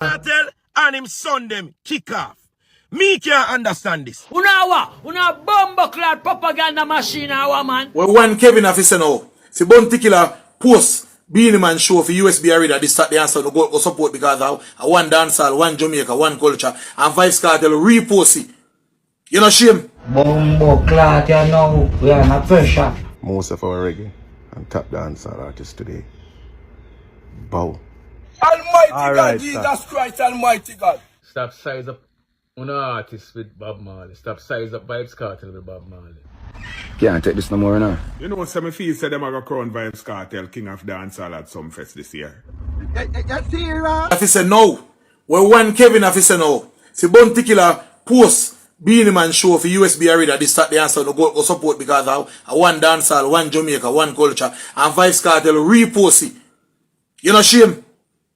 Kartel and him son them kick off. Me can't understand this. Una bomba clad propaganda machine, our man. Well, one Kevin officer now. Si bon particular post Beenie Man show for USB reader this start the answer to go support because of one dancehall, one Jamaica, one culture, and Vybz Kartel repost it. You know shame? Bombo clad, you know, we are not pressure. Most of our reggae and top dancehall artists today bow. Almighty All God, right, Jesus Christ, Almighty God. Stop size up on artists with Bob Marley. Stop size up Vybz Kartel with Bob Marley. Can't take this no more now. You know, some feel say them are going to crown Vybz Kartel King of Dancehall at some fest this year. Officer no. Well, one Kevin officer no. Si bon particular post Beenie Man show for USB reader this start the answer to go support because of one dancehall, one Jamaica, one culture, and Vybz Kartel repost it. You know shame?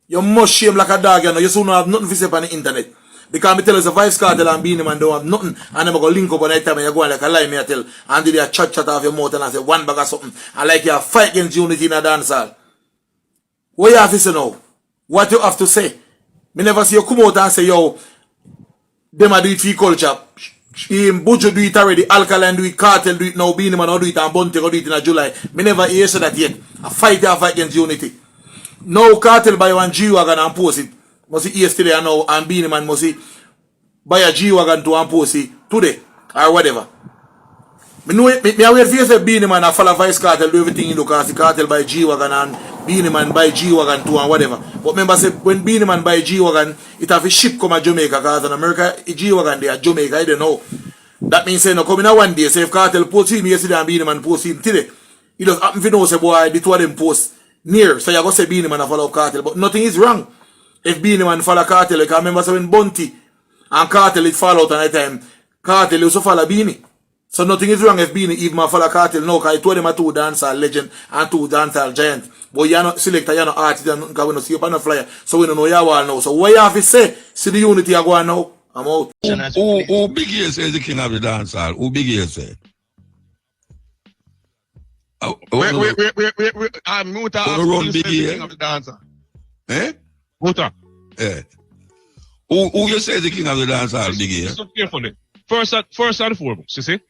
You must shame like a dog, you know. You soon have nothing to say on the internet. Because I tell you, the Vybz Kartel and Beenie Man don't have nothing. And I'm going to link up on that time and you're going like a lie, me I tell. And they chat off your mouth and I say one bag of something. And like you fight against unity in a dancehall. What you have to say now? What you have to say? Me never see you come out and say, yo, them a do it for culture. Buju do it already, Alkaline do it, Kartel do it now, Beenie Man do it, and Bunte do it in July. Me never hear say that yet. I fight against unity. Now Kartel buy one G-Wagon and post it. Must see yesterday and now, and Beenie Man must see buy a G-Wagon to and post it today or whatever. Me know it, me aware for you say Beenie Man and follow Vybz Kartel do everything you do because the Kartel buy G-Wagon and Beenie Man buy G-Wagon too and whatever. But remember say when Beenie Man buy G-Wagon, it have a ship come to Jamaica because in America G-Wagon they are Jamaica, I don't know. That means say no come in one day, say if Kartel post him yesterday and Beenie Man post him today. It just happen to know say boy the two of them post near. So you go say Beenie Man and follow Kartel, but nothing is wrong. If Beenie Man follow Kartel, like I remember say when Bunty and Kartel it fall out on that time, Kartel also follow Beenie. So nothing is wrong if Beenie even follow Kartel now, because I told them a two dancehall legend and two dancehall giant. But you're not selector, you're not artist, and because we don't see you on the flyer, so we don't know you all now. So what you have to say? See the unity are going now. I'm out. Who big here say the king of the dancehall? Who big here say? Wait. Muta run big the here? king of the dancer. Eh? Muta. Eh. Who you say the king of the dancehall big here? Listen carefully. First and foremost, you see,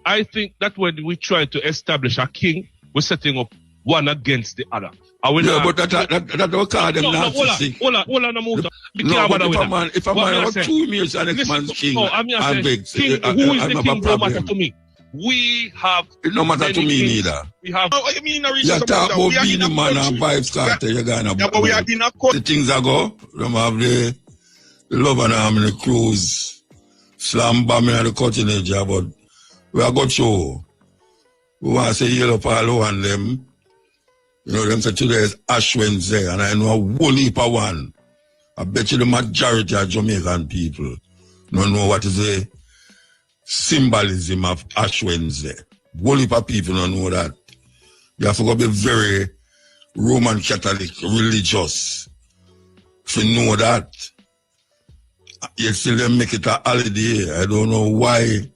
I think that when we try to establish a king, we're setting up one against the other. Yeah, but that don't call them narcissistic. Hold on, Muta. No, but if a man have 2 years and next man's king, I'm big. Who is the king don't matter to me. We have... It don't matter to me neither. We have... You talk about Beenie Man and Vybz Kartel, you're going to... Yeah, but we are in a country. The things I go, them have the love and harm in the cruise, slam bombing and the cutting edge, but we are got show. We want to say yellow palo and them. You know, them say today is Ash Wednesday, and I know a whole heap of one. I bet you the majority of Jamaican people don't know what is the symbolism of Ash Wednesday. Whole heap of people don't know that. You have to go be very Roman Catholic, religious to know that. Yet still they make it a holiday. I don't know why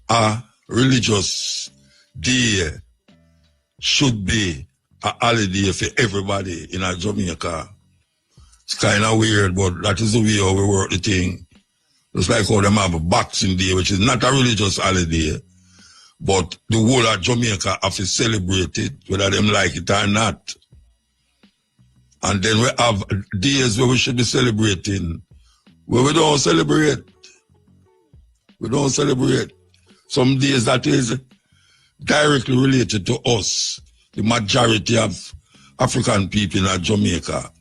a religious day should be a holiday for everybody in a Jamaica. It's kind of weird, but that is the way how we work the thing. It's like how them have a Boxing Day, which is not a religious holiday, but the whole of Jamaica have to celebrate it, whether them like it or not. And then we have days where we should be celebrating, where we don't celebrate. We don't celebrate. Some days that is directly related to us, the majority of African people in Jamaica,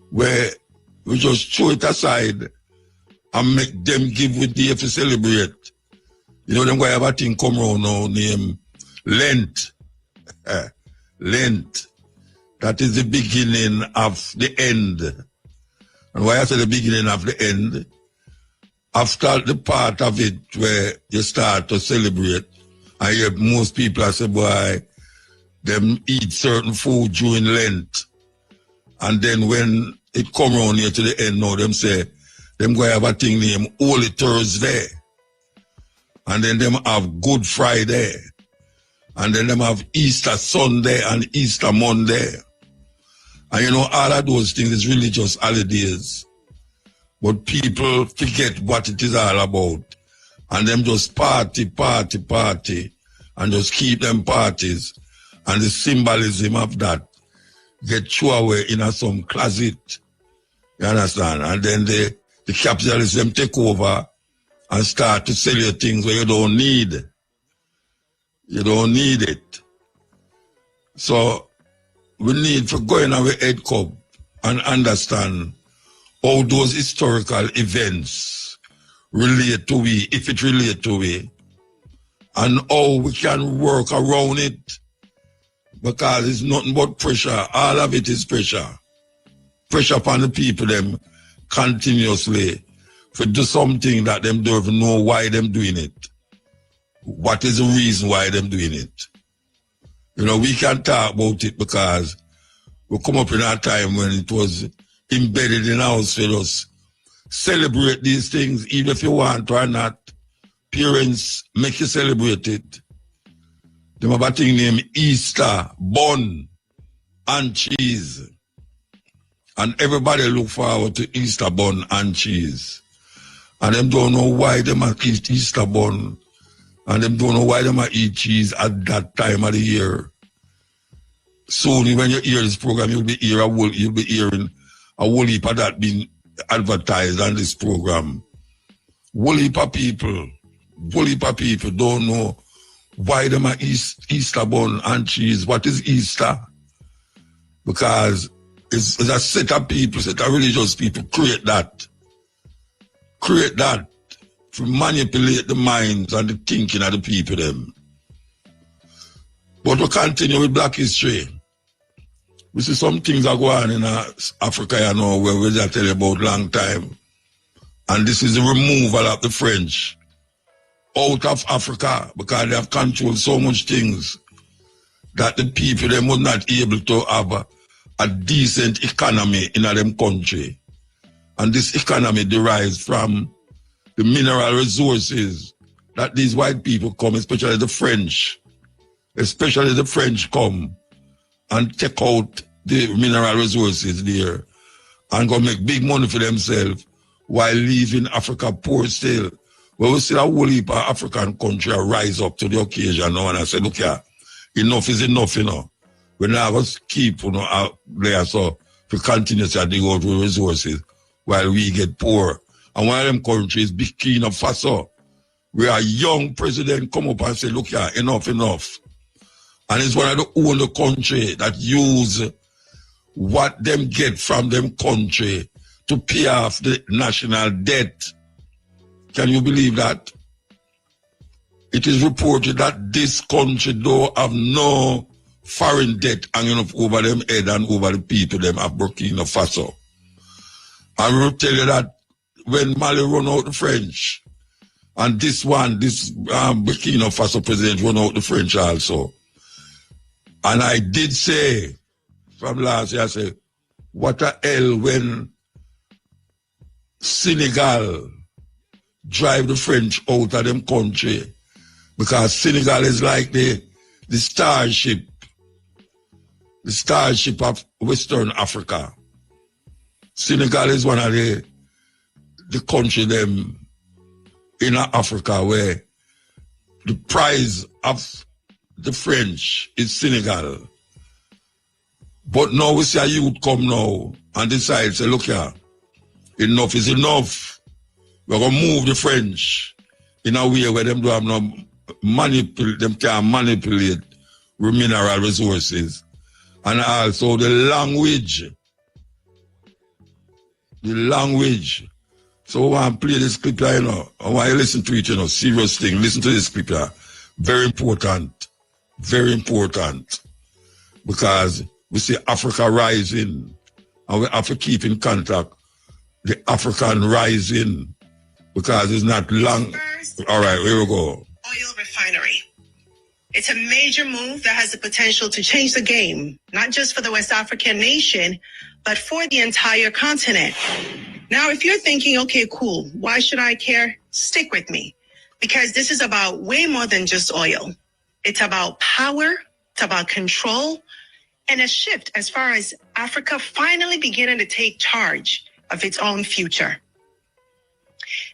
where we just throw it aside and make them give with day to celebrate. You know, them guy have a thing come around now named Lent. Lent. That is the beginning of the end. And why I say the beginning of the end? After the part of it where you start to celebrate, I hear most people say, boy, them eat certain food during Lent. And then when it come around here to the end now, them say, them go have a thing named Holy Thursday. And then them have Good Friday. And then them have Easter Sunday and Easter Monday. And you know, all of those things is religious holidays. But people forget what it is all about. And them just party, and just keep them parties. And the symbolism of that get thrown away in some closet. You understand? And then the capitalists them take over and start to sell you things where you don't need. You don't need it. So we need to go in our head cup and understand how those historical events relate to we, if it relate to we, and how we can work around it, because it's nothing but pressure. All of it is pressure. Pressure upon the people them continuously to do something that them don't even know why them doing it. What is the reason why them doing it? You know, we can talk about it because we come up in a time when it was embedded in us for us. Celebrate these things, even if you want or not. Parents make you celebrate it. They have a thing named Easter, bun, and cheese. And everybody look forward to Easter bun and cheese. And them don't know why they might eat Easter bun. And them don't know why they might eat cheese at that time of the year. Soon when you hear this program, you'll be hearing a whole heap of that being advertised on this program. Whole heap of people don't know why they might eat Easter bun and cheese. What is Easter? Because it's a set of people, set of religious people create that to manipulate the minds and the thinking of the people them. But we continue with Black history. We see some things that go on in Africa, you know, where we just tell you about long time. And this is the removal of the French out of Africa, because they have controlled so much things that the people them was not able to have a decent economy in them country. And this economy derives from the mineral resources that these white people come, especially the French come and take out the mineral resources there and go make big money for themselves while leaving Africa poor still. Well, we see a whole heap of African country rise up to the occasion now and I say, look here, enough is enough, you know. We're not going to keep, you know, out there so to continue to dig out the resources while we get poor. And one of them countries, Burkina Faso, where a young president come up and say, look here, enough. And it's one of the only country that use what them get from them country to pay off the national debt. Can you believe that? It is reported that this country don't have no foreign debt hanging up over them head and over the people them of Burkina Faso. I will tell you that when Mali run out the French, and this Burkina Faso president run out the French also. And I did say from last year, I said, what a hell when Senegal drive the French out of them country, because Senegal is like the starship of Western Africa. Senegal is one of the country them in Africa where the prize of the French is Senegal. But now we see a youth come now and decide, say, look here, enough is enough. We're going to move the French in a way where them do have no them can manipulate mineral resources. And also the language. So I want to play this clip here, you know. I want you to listen to it, you know, serious thing. Listen to this clip here. Very important. Very important. Because we see Africa rising. And we have to keep in contact the African rising. Because it's not long. All right, here we go. Oil refinery. It's a major move that has the potential to change the game, not just for the West African nation, but for the entire continent. Now, if you're thinking, okay, cool, why should I care? Stick with me, because this is about way more than just oil. It's about power, it's about control, and a shift as far as Africa finally beginning to take charge of its own future.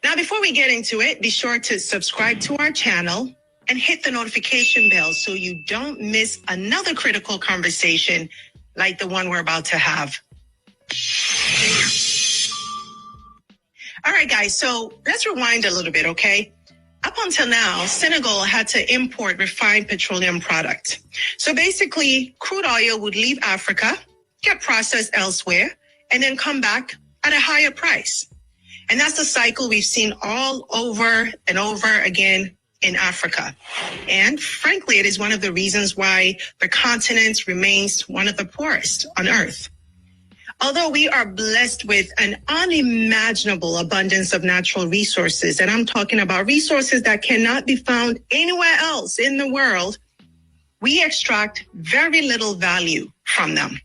Now, before we get into it, be sure to subscribe to our channel and hit the notification bell so you don't miss another critical conversation like the one we're about to have. All right, guys, so let's rewind a little bit, okay? Up until now, Senegal had to import refined petroleum product. So basically, crude oil would leave Africa, get processed elsewhere, and then come back at a higher price. And that's the cycle we've seen all over and over again in Africa. And frankly, it is one of the reasons why the continent remains one of the poorest on Earth. Although we are blessed with an unimaginable abundance of natural resources, and I'm talking about resources that cannot be found anywhere else in the world, we extract very little value from them.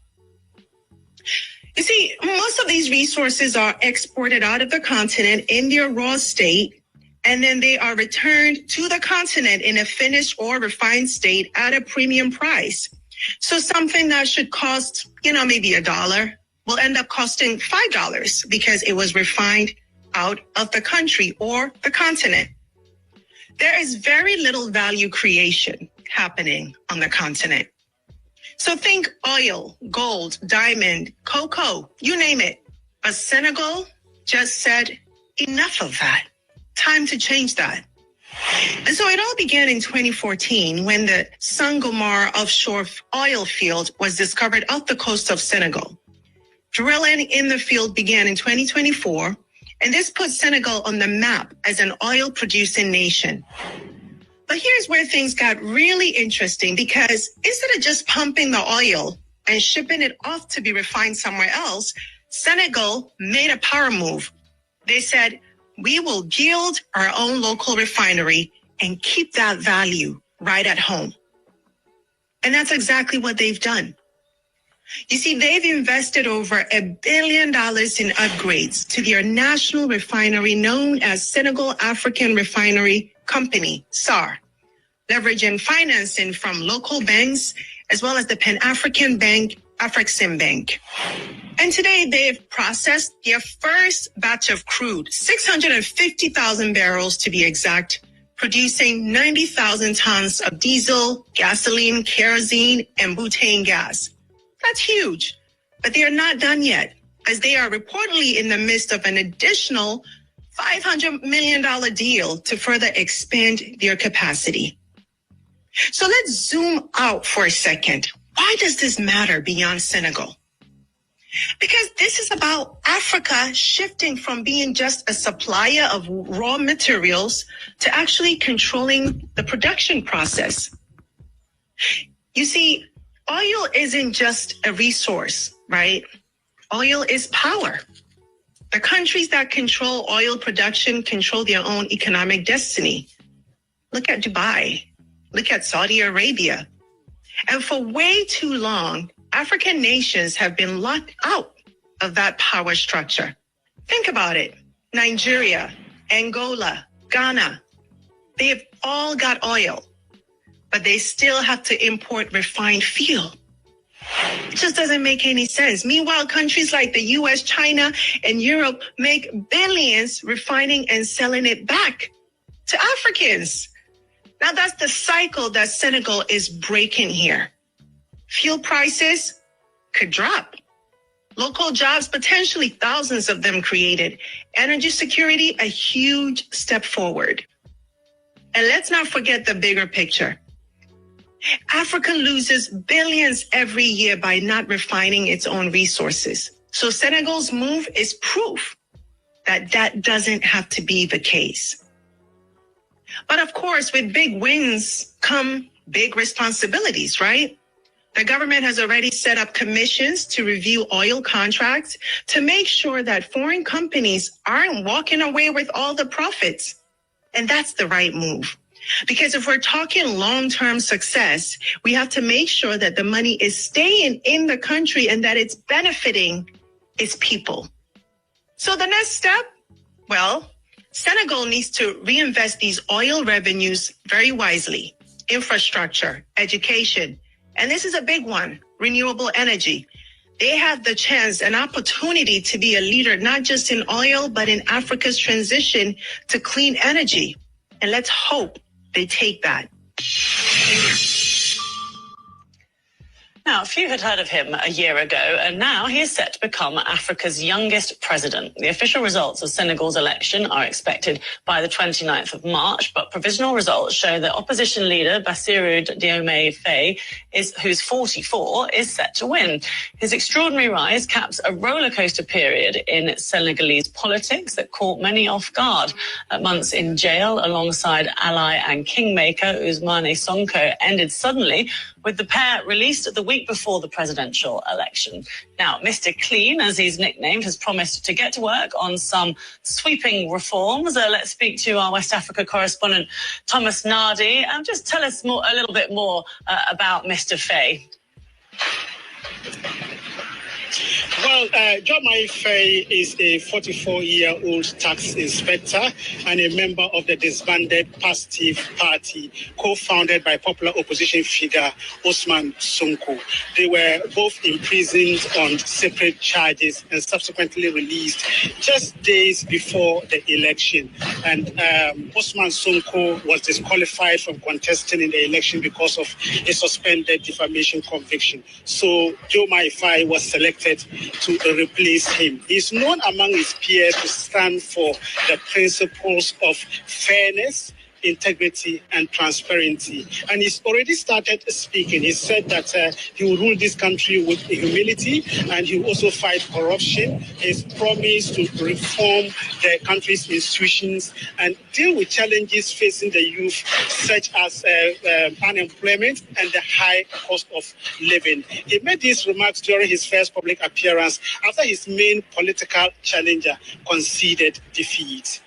You see, most of these resources are exported out of the continent in their raw state, and then they are returned to the continent in a finished or refined state at a premium price. So something that should cost, maybe $1 will end up costing $5 because it was refined out of the country or the continent. There is very little value creation happening on the continent. So think oil, gold, diamond, cocoa, you name it. But Senegal just said, enough of that. Time to change that. And so it all began in 2014 when the Sangomar offshore oil field was discovered off the coast of Senegal. Drilling in the field began in 2024, and this put Senegal on the map as an oil-producing nation. But here's where things got really interesting, because instead of just pumping the oil and shipping it off to be refined somewhere else, Senegal made a power move. They said, we will build our own local refinery and keep that value right at home. And that's exactly what they've done. You see, they've invested over $1 billion in upgrades to their national refinery known as Senegal African Refinery Company, SAR, leveraging financing from local banks as well as the Pan-African Bank, Afrexim Bank. And today they've processed their first batch of crude, 650,000 barrels to be exact, producing 90,000 tons of diesel, gasoline, kerosene, and butane gas. That's huge, but they are not done yet, as they are reportedly in the midst of an additional $500 million deal to further expand their capacity. So let's zoom out for a second. Why does this matter beyond Senegal? Because this is about Africa shifting from being just a supplier of raw materials to actually controlling the production process. You see, oil isn't just a resource, right? Oil is power. The countries that control oil production control their own economic destiny. Look at Dubai. Look at Saudi Arabia. And for way too long, African nations have been locked out of that power structure. Think about it. Nigeria, Angola, Ghana, they have all got oil, but they still have to import refined fuel. It just doesn't make any sense. Meanwhile, countries like the US, China, and Europe make billions refining and selling it back to Africans. Now that's the cycle that Senegal is breaking here. Fuel prices could drop. Local jobs, potentially thousands of them created. Energy security, a huge step forward. And let's not forget the bigger picture. Africa loses billions every year by not refining its own resources. So Senegal's move is proof that that doesn't have to be the case. But of course, with big wins come big responsibilities, right? The government has already set up commissions to review oil contracts to make sure that foreign companies aren't walking away with all the profits. And that's the right move. Because if we're talking long-term success, we have to make sure that the money is staying in the country and that it's benefiting its people. So the next step, well, Senegal needs to reinvest these oil revenues very wisely. Infrastructure, education, and this is a big one, renewable energy. They have the chance, an opportunity to be a leader, not just in oil, but in Africa's transition to clean energy. And let's hope they take that. Now, few had heard of him a year ago, and now he is set to become Africa's youngest president. The official results of Senegal's election are expected by the 29th of March, but provisional results show that opposition leader Bassirou Diomaye Faye, who's 44, is set to win. His extraordinary rise caps a roller coaster period in Senegalese politics that caught many off guard. Months in jail alongside ally and kingmaker Ousmane Sonko ended suddenly, with the pair released the week before the presidential election. Now, Mr. Clean, as he's nicknamed, has promised to get to work on some sweeping reforms. Let's speak to our West Africa correspondent, Thomas Nardi, and just tell us a little bit more about Mr. Faye. Well, Diomaye Faye is a 44-year-old tax inspector and a member of the disbanded Pastif Party, co-founded by popular opposition figure Ousmane Sonko. They were both imprisoned on separate charges and subsequently released just days before the election. And Ousmane Sonko was disqualified from contesting in the election because of a suspended defamation conviction. So Diomaye Faye was selected to replace him. He's known among his peers to stand for the principles of fairness, integrity, and transparency. And he's already started speaking. He said that he will rule this country with humility, and he will also fight corruption. He's promised to reform the country's institutions and deal with challenges facing the youth, such as unemployment and the high cost of living. He made these remarks during his first public appearance after his main political challenger conceded defeat.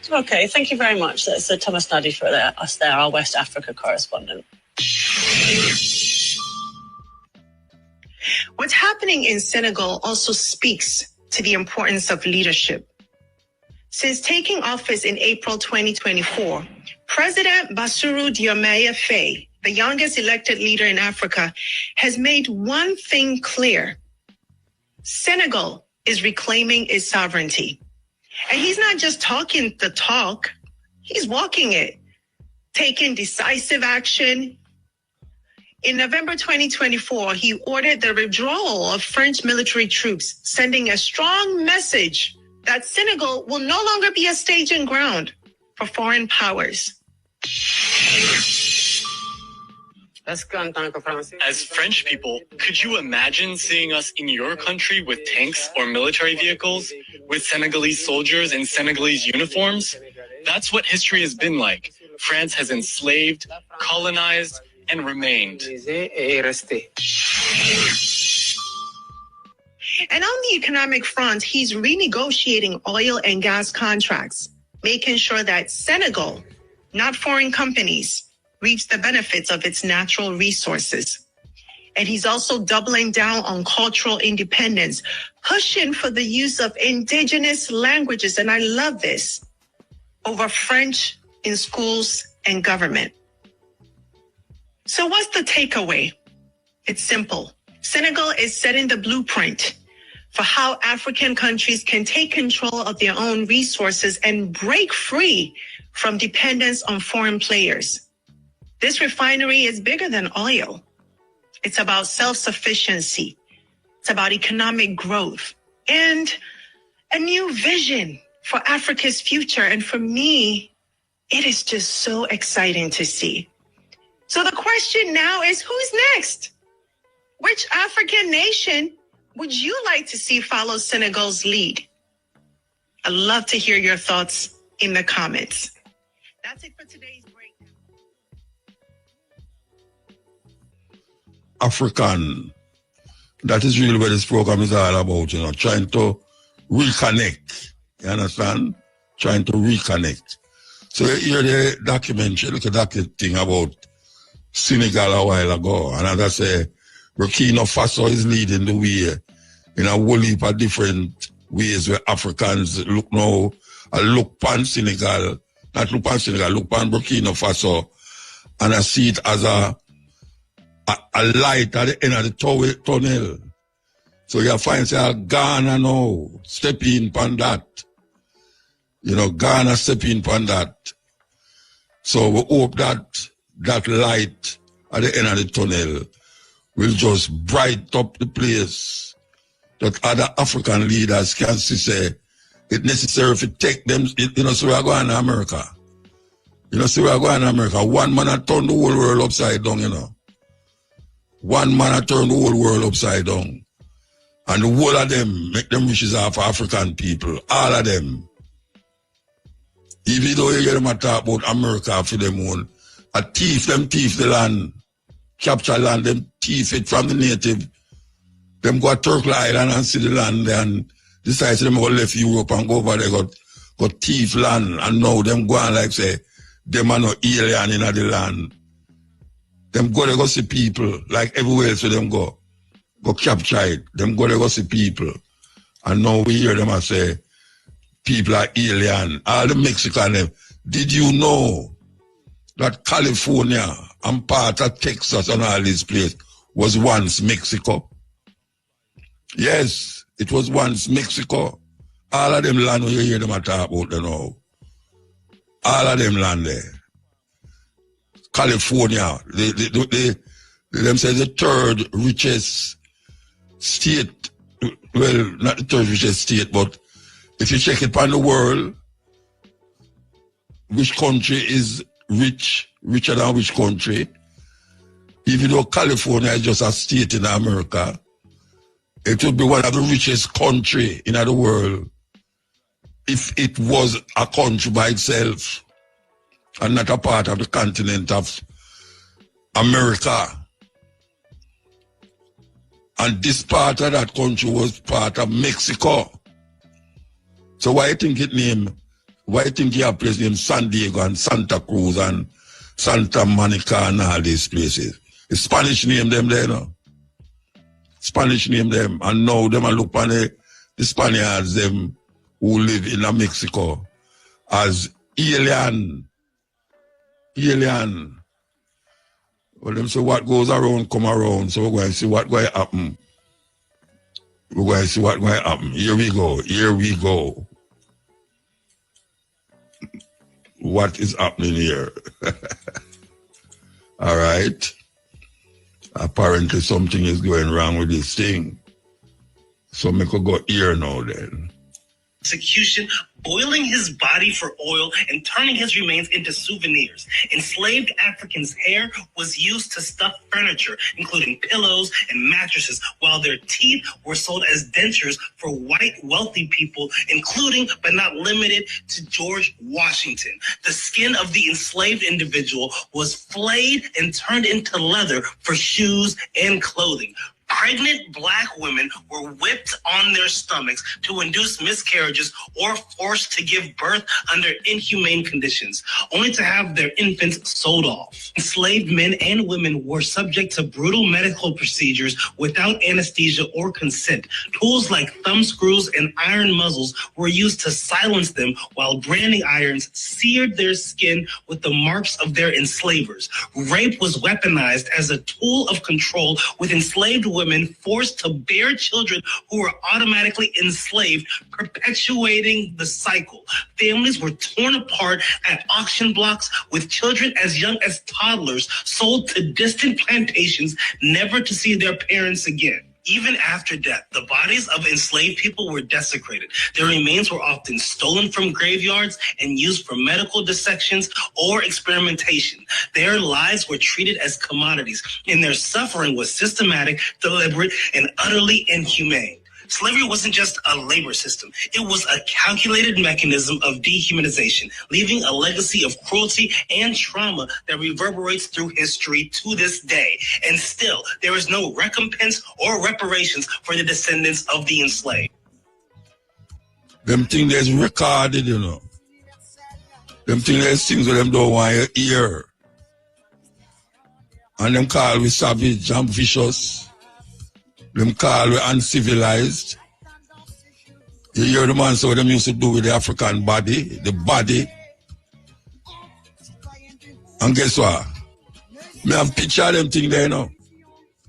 Okay, thank you very much. That's Thomas Nardi for us there, our West Africa correspondent. What's happening in Senegal also speaks to the importance of leadership. Since taking office in April 2024, President Bassirou Diomaye Faye, the youngest elected leader in Africa, has made one thing clear. Senegal is reclaiming its sovereignty. And he's not just talking the talk, he's walking it, taking decisive action. In November 2024, he ordered the withdrawal of French military troops, sending a strong message that Senegal will no longer be a staging ground for foreign powers. As French people, could you imagine seeing us in your country with tanks or military vehicles, with Senegalese soldiers in Senegalese uniforms? That's what history has been like. France has enslaved, colonized, and remained. And on the economic front, he's renegotiating oil and gas contracts, making sure that Senegal, not foreign companies, reaps the benefits of its natural resources. And he's also doubling down on cultural independence, pushing for the use of indigenous languages, and I love this, over French in schools and government. So what's the takeaway? It's simple. Senegal is setting the blueprint for how African countries can take control of their own resources and break free from dependence on foreign players. This refinery is bigger than oil. It's about self-sufficiency. It's about economic growth and a new vision for Africa's future. And for me, it is just so exciting to see. So the question now is, who's next? Which African nation would you like to see follow Senegal's lead? I'd love to hear your thoughts in the comments. That's it for today's breakdown. African. That is really what this program is all about, you know, trying to reconnect. You understand? Trying to reconnect. So you hear the documentary, look at that thing about Senegal a while ago. And as I say, Burkina Faso is leading the way in a whole heap of different ways where Africans look now, look pan Senegal, not look pan Senegal, look pan Burkina Faso, and I see it as a light at the end of the tunnel. So you find say Ghana now step in on that. You know, Ghana step in on that. So we hope that that light at the end of the tunnel will just bright up the place that other African leaders can see say it's necessary to take them, you know, so we are going to America. You know, so we are going to America. One man has turned the whole world upside down, you know. One man has turned the whole world upside down. And the whole of them make them riches off African people. All of them. Even though you hear them talk about America for them own, a thief, them thief the land, capture land, them thief it from the native. Them go to Turkey Island and see the land and decide them go left Europe and go over there, go thief land. And now them go and like say, them are no alien in the land. Them go there go see people, like everywhere else where them go capture it. Them go there go see people. And now we hear them and say, people are alien. All the Mexican them. Did you know that California and part of Texas and all this place was once Mexico? Yes, it was once Mexico. All of them land you hear them talk about them now. All of them land there. California, them say the third richest state. Well, not the third richest state, but if you check it on the world, which country is richer than which country, even though California is just a state in America, it would be one of the richest country in the world if it was a country by itself and not a part of the continent of America. And this part of that country was part of Mexico. So why you think you have places named San Diego and Santa Cruz and Santa Monica and all these places? The Spanish name them there, no? Spanish name them. And now them look on the Spaniards them who live in Mexico as alien. Alien. Well, them say what goes around come around. So we're going to see what going to happen. We're going to see what going to happen. Here we go. Here we go. What is happening here? All right. Apparently something is going wrong with this thing. So we could go here now then. Execution, boiling his body for oil and turning his remains into souvenirs. Enslaved Africans' hair was used to stuff furniture, including pillows and mattresses, while their teeth were sold as dentures for white wealthy people, including but not limited to George Washington. The skin of the enslaved individual was flayed and turned into leather for shoes and clothing. Pregnant black women were whipped on their stomachs to induce miscarriages or forced to give birth under inhumane conditions, only to have their infants sold off. Enslaved men and women were subject to brutal medical procedures without anesthesia or consent. Tools like thumb screws and iron muzzles were used to silence them, while branding irons seared their skin with the marks of their enslavers. Rape was weaponized as a tool of control, with enslaved women forced to bear children who were automatically enslaved, perpetuating the cycle. Families were torn apart at auction blocks, with children as young as toddlers sold to distant plantations, never to see their parents again. Even after death, the bodies of enslaved people were desecrated. Their remains were often stolen from graveyards and used for medical dissections or experimentation. Their lives were treated as commodities, and their suffering was systematic, deliberate, and utterly inhumane. Slavery wasn't just a labor system. It was a calculated mechanism of dehumanization, leaving a legacy of cruelty and trauma that reverberates through history to this day. And still, there is no recompense or reparations for the descendants of the enslaved. Them things that's recorded, you know. Them things that's things that them don't want you hear. And them call we savage and vicious. Them call we uncivilized. You hear the man say what them used to do with the African body, the body. And guess what? Me have picture of them thing there, you know.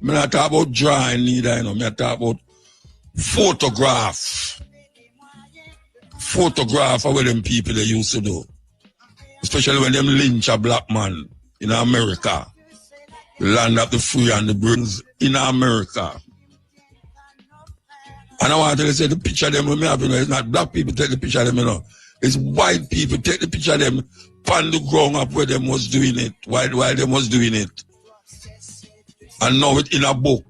Me not talk about drawing neither, you know. Me talk about photograph of what them people they used to do. Especially when them lynch a black man in America. The land of the free and the brings in America. And I want to say the picture of them with me having, it's not black people take the picture of them, you know. It's white people take the picture of them on the ground up where them was doing it, while them was doing it. And now it's in a book.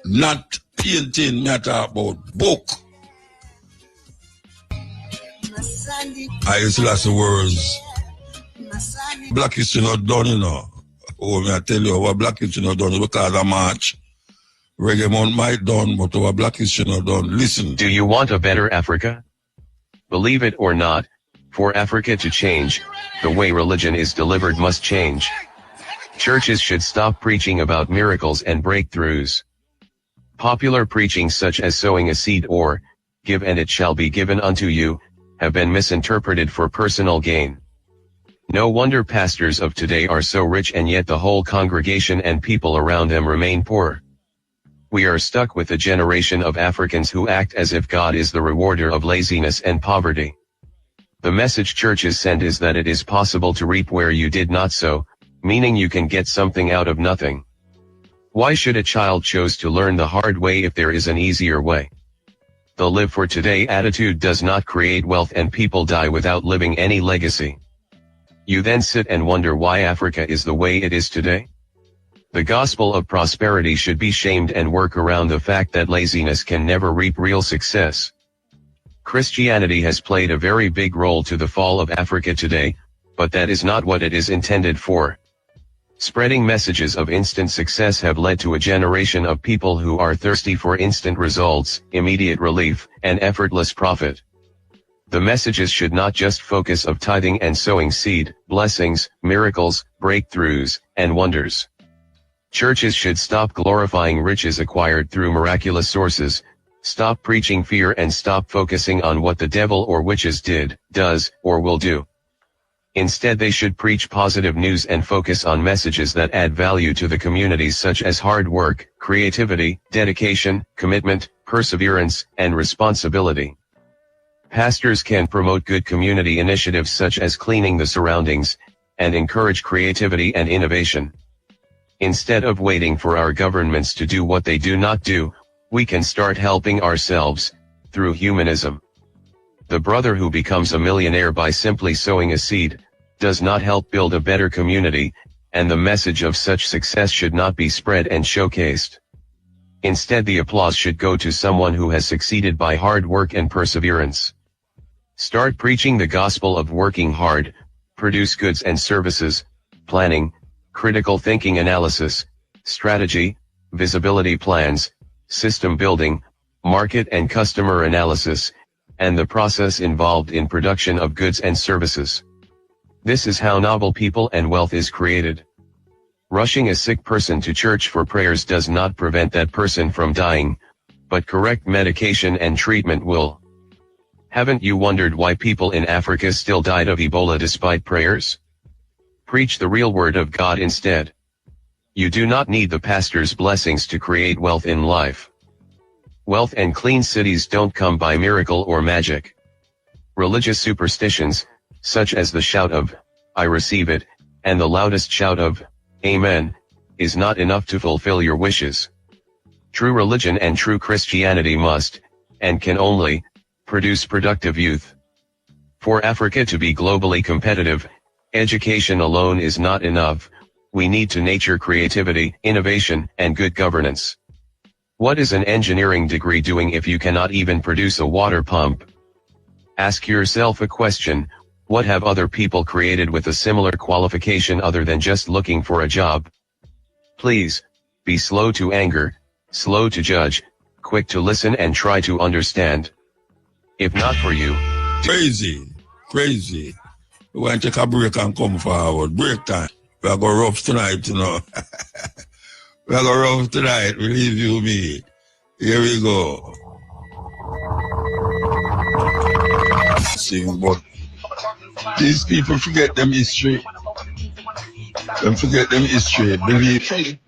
Not painting, me I talk about book. I used to last the words. Black history not done, you know. Oh, me I tell you, what black history not done because of March. Reggae Month might done, but our black history not done. Listen. Do you want a better Africa? Believe it or not, for Africa to change, the way religion is delivered must change. Churches should stop preaching about miracles and breakthroughs. Popular preaching such as sowing a seed or, give and it shall be given unto you, have been misinterpreted for personal gain. No wonder pastors of today are so rich and yet the whole congregation and people around them remain poor. We are stuck with a generation of Africans who act as if God is the rewarder of laziness and poverty. The message churches send is that it is possible to reap where you did not sow, meaning you can get something out of nothing. Why should a child choose to learn the hard way if there is an easier way? The live for today attitude does not create wealth and people die without leaving any legacy. You then sit and wonder why Africa is the way it is today? The gospel of prosperity should be shamed and work around the fact that laziness can never reap real success. Christianity has played a very big role to the fall of Africa today, but that is not what it is intended for. Spreading messages of instant success have led to a generation of people who are thirsty for instant results, immediate relief, and effortless profit. The messages should not just focus of tithing and sowing seed, blessings, miracles, breakthroughs, and wonders. Churches should stop glorifying riches acquired through miraculous sources, stop preaching fear and stop focusing on what the devil or witches did, does, or will do. Instead they should preach positive news and focus on messages that add value to the communities such as hard work, creativity, dedication, commitment, perseverance, and responsibility. Pastors can promote good community initiatives such as cleaning the surroundings, and encourage creativity and innovation. Instead of waiting for our governments to do what they do not do, we can start helping ourselves, through humanism. The brother who becomes a millionaire by simply sowing a seed, does not help build a better community, and the message of such success should not be spread and showcased. Instead the applause should go to someone who has succeeded by hard work and perseverance. Start preaching the gospel of working hard, produce goods and services, planning, critical thinking analysis, strategy, visibility plans, system building, market and customer analysis, and the process involved in production of goods and services. This is how noble people and wealth is created. Rushing a sick person to church for prayers does not prevent that person from dying, but correct medication and treatment will. Haven't you wondered why people in Africa still died of Ebola despite prayers? Preach the real word of God instead. You do not need the pastor's blessings to create wealth in life. Wealth and clean cities don't come by miracle or magic. Religious superstitions, such as the shout of, "I receive it," and the loudest shout of, "Amen," is not enough to fulfill your wishes. True religion and true Christianity must, and can only, produce productive youth. For Africa to be globally competitive, education alone is not enough. We need to nurture creativity, innovation, and good governance. What is an engineering degree doing if you cannot even produce a water pump? Ask yourself a question: what have other people created with a similar qualification other than just looking for a job? Please, be slow to anger, slow to judge, quick to listen and try to understand. If not for you... Crazy. We want to take a break and come forward. Break time. We are going rough tonight, you know. We are going rough tonight, believe you me. Here we go. Sing, but these people forget them history. Them forget them history. Believe.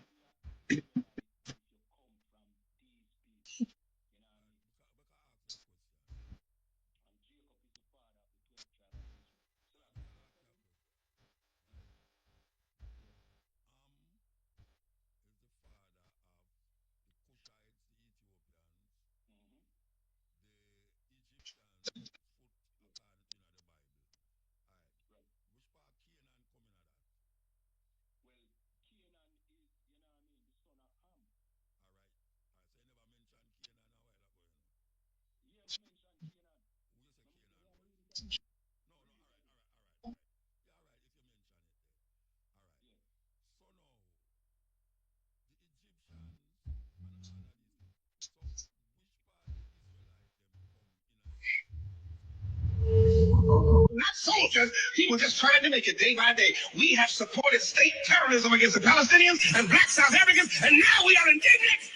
not soldiers. He was just trying to make it day by day. We have supported state terrorism against the Palestinians and black South Africans, and now we are indignant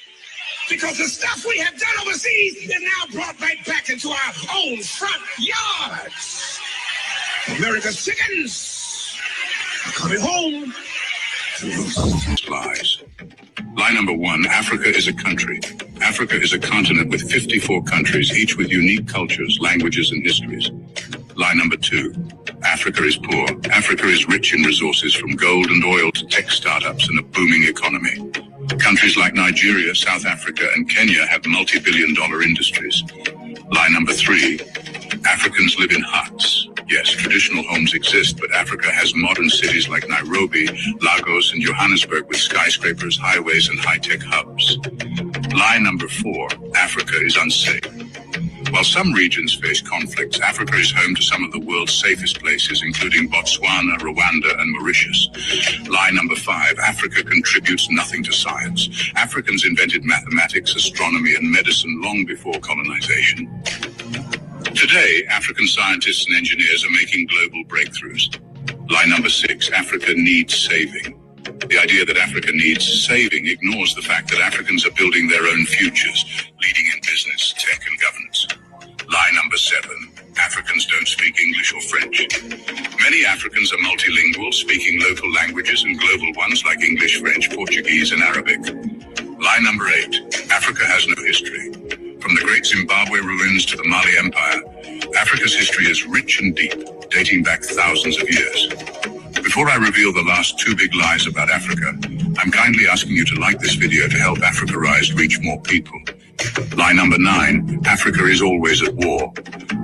because the stuff we have done overseas is now brought right back into our own front yards. America's chickens are coming home. Lies. Lie number 1, Africa is a country. Africa is a continent with 54 countries, each with unique cultures, languages, and histories. Lie number 2, Africa is poor. Africa is rich in resources from gold and oil to tech startups and a booming economy. Countries like Nigeria, South Africa, and Kenya have multi-billion-dollar industries. Lie number 3, Africans live in huts. Yes, traditional homes exist, but Africa has modern cities like Nairobi, Lagos, and Johannesburg with skyscrapers, highways, and high-tech hubs. Lie number 4, Africa is unsafe. While some regions face conflicts, Africa is home to some of the world's safest places, including Botswana, Rwanda, and Mauritius. Lie number 5, Africa contributes nothing to science. Africans invented mathematics, astronomy, and medicine long before colonization. Today, African scientists and engineers are making global breakthroughs. Lie number 6, Africa needs saving. The idea that Africa needs saving ignores the fact that Africans are building their own futures, leading in business, tech, and governance. Lie number 7, Africans don't speak English or French. Many Africans are multilingual, speaking local languages and global ones like English, French, Portuguese, and Arabic. Lie number 8, Africa has no history. From the great Zimbabwe ruins to the Mali Empire, Africa's history is rich and deep, dating back thousands of years. Before I reveal the last 2 big lies about Africa, I'm kindly asking you to like this video to help Africa Rise reach more people. Lie number 9, Africa is always at war.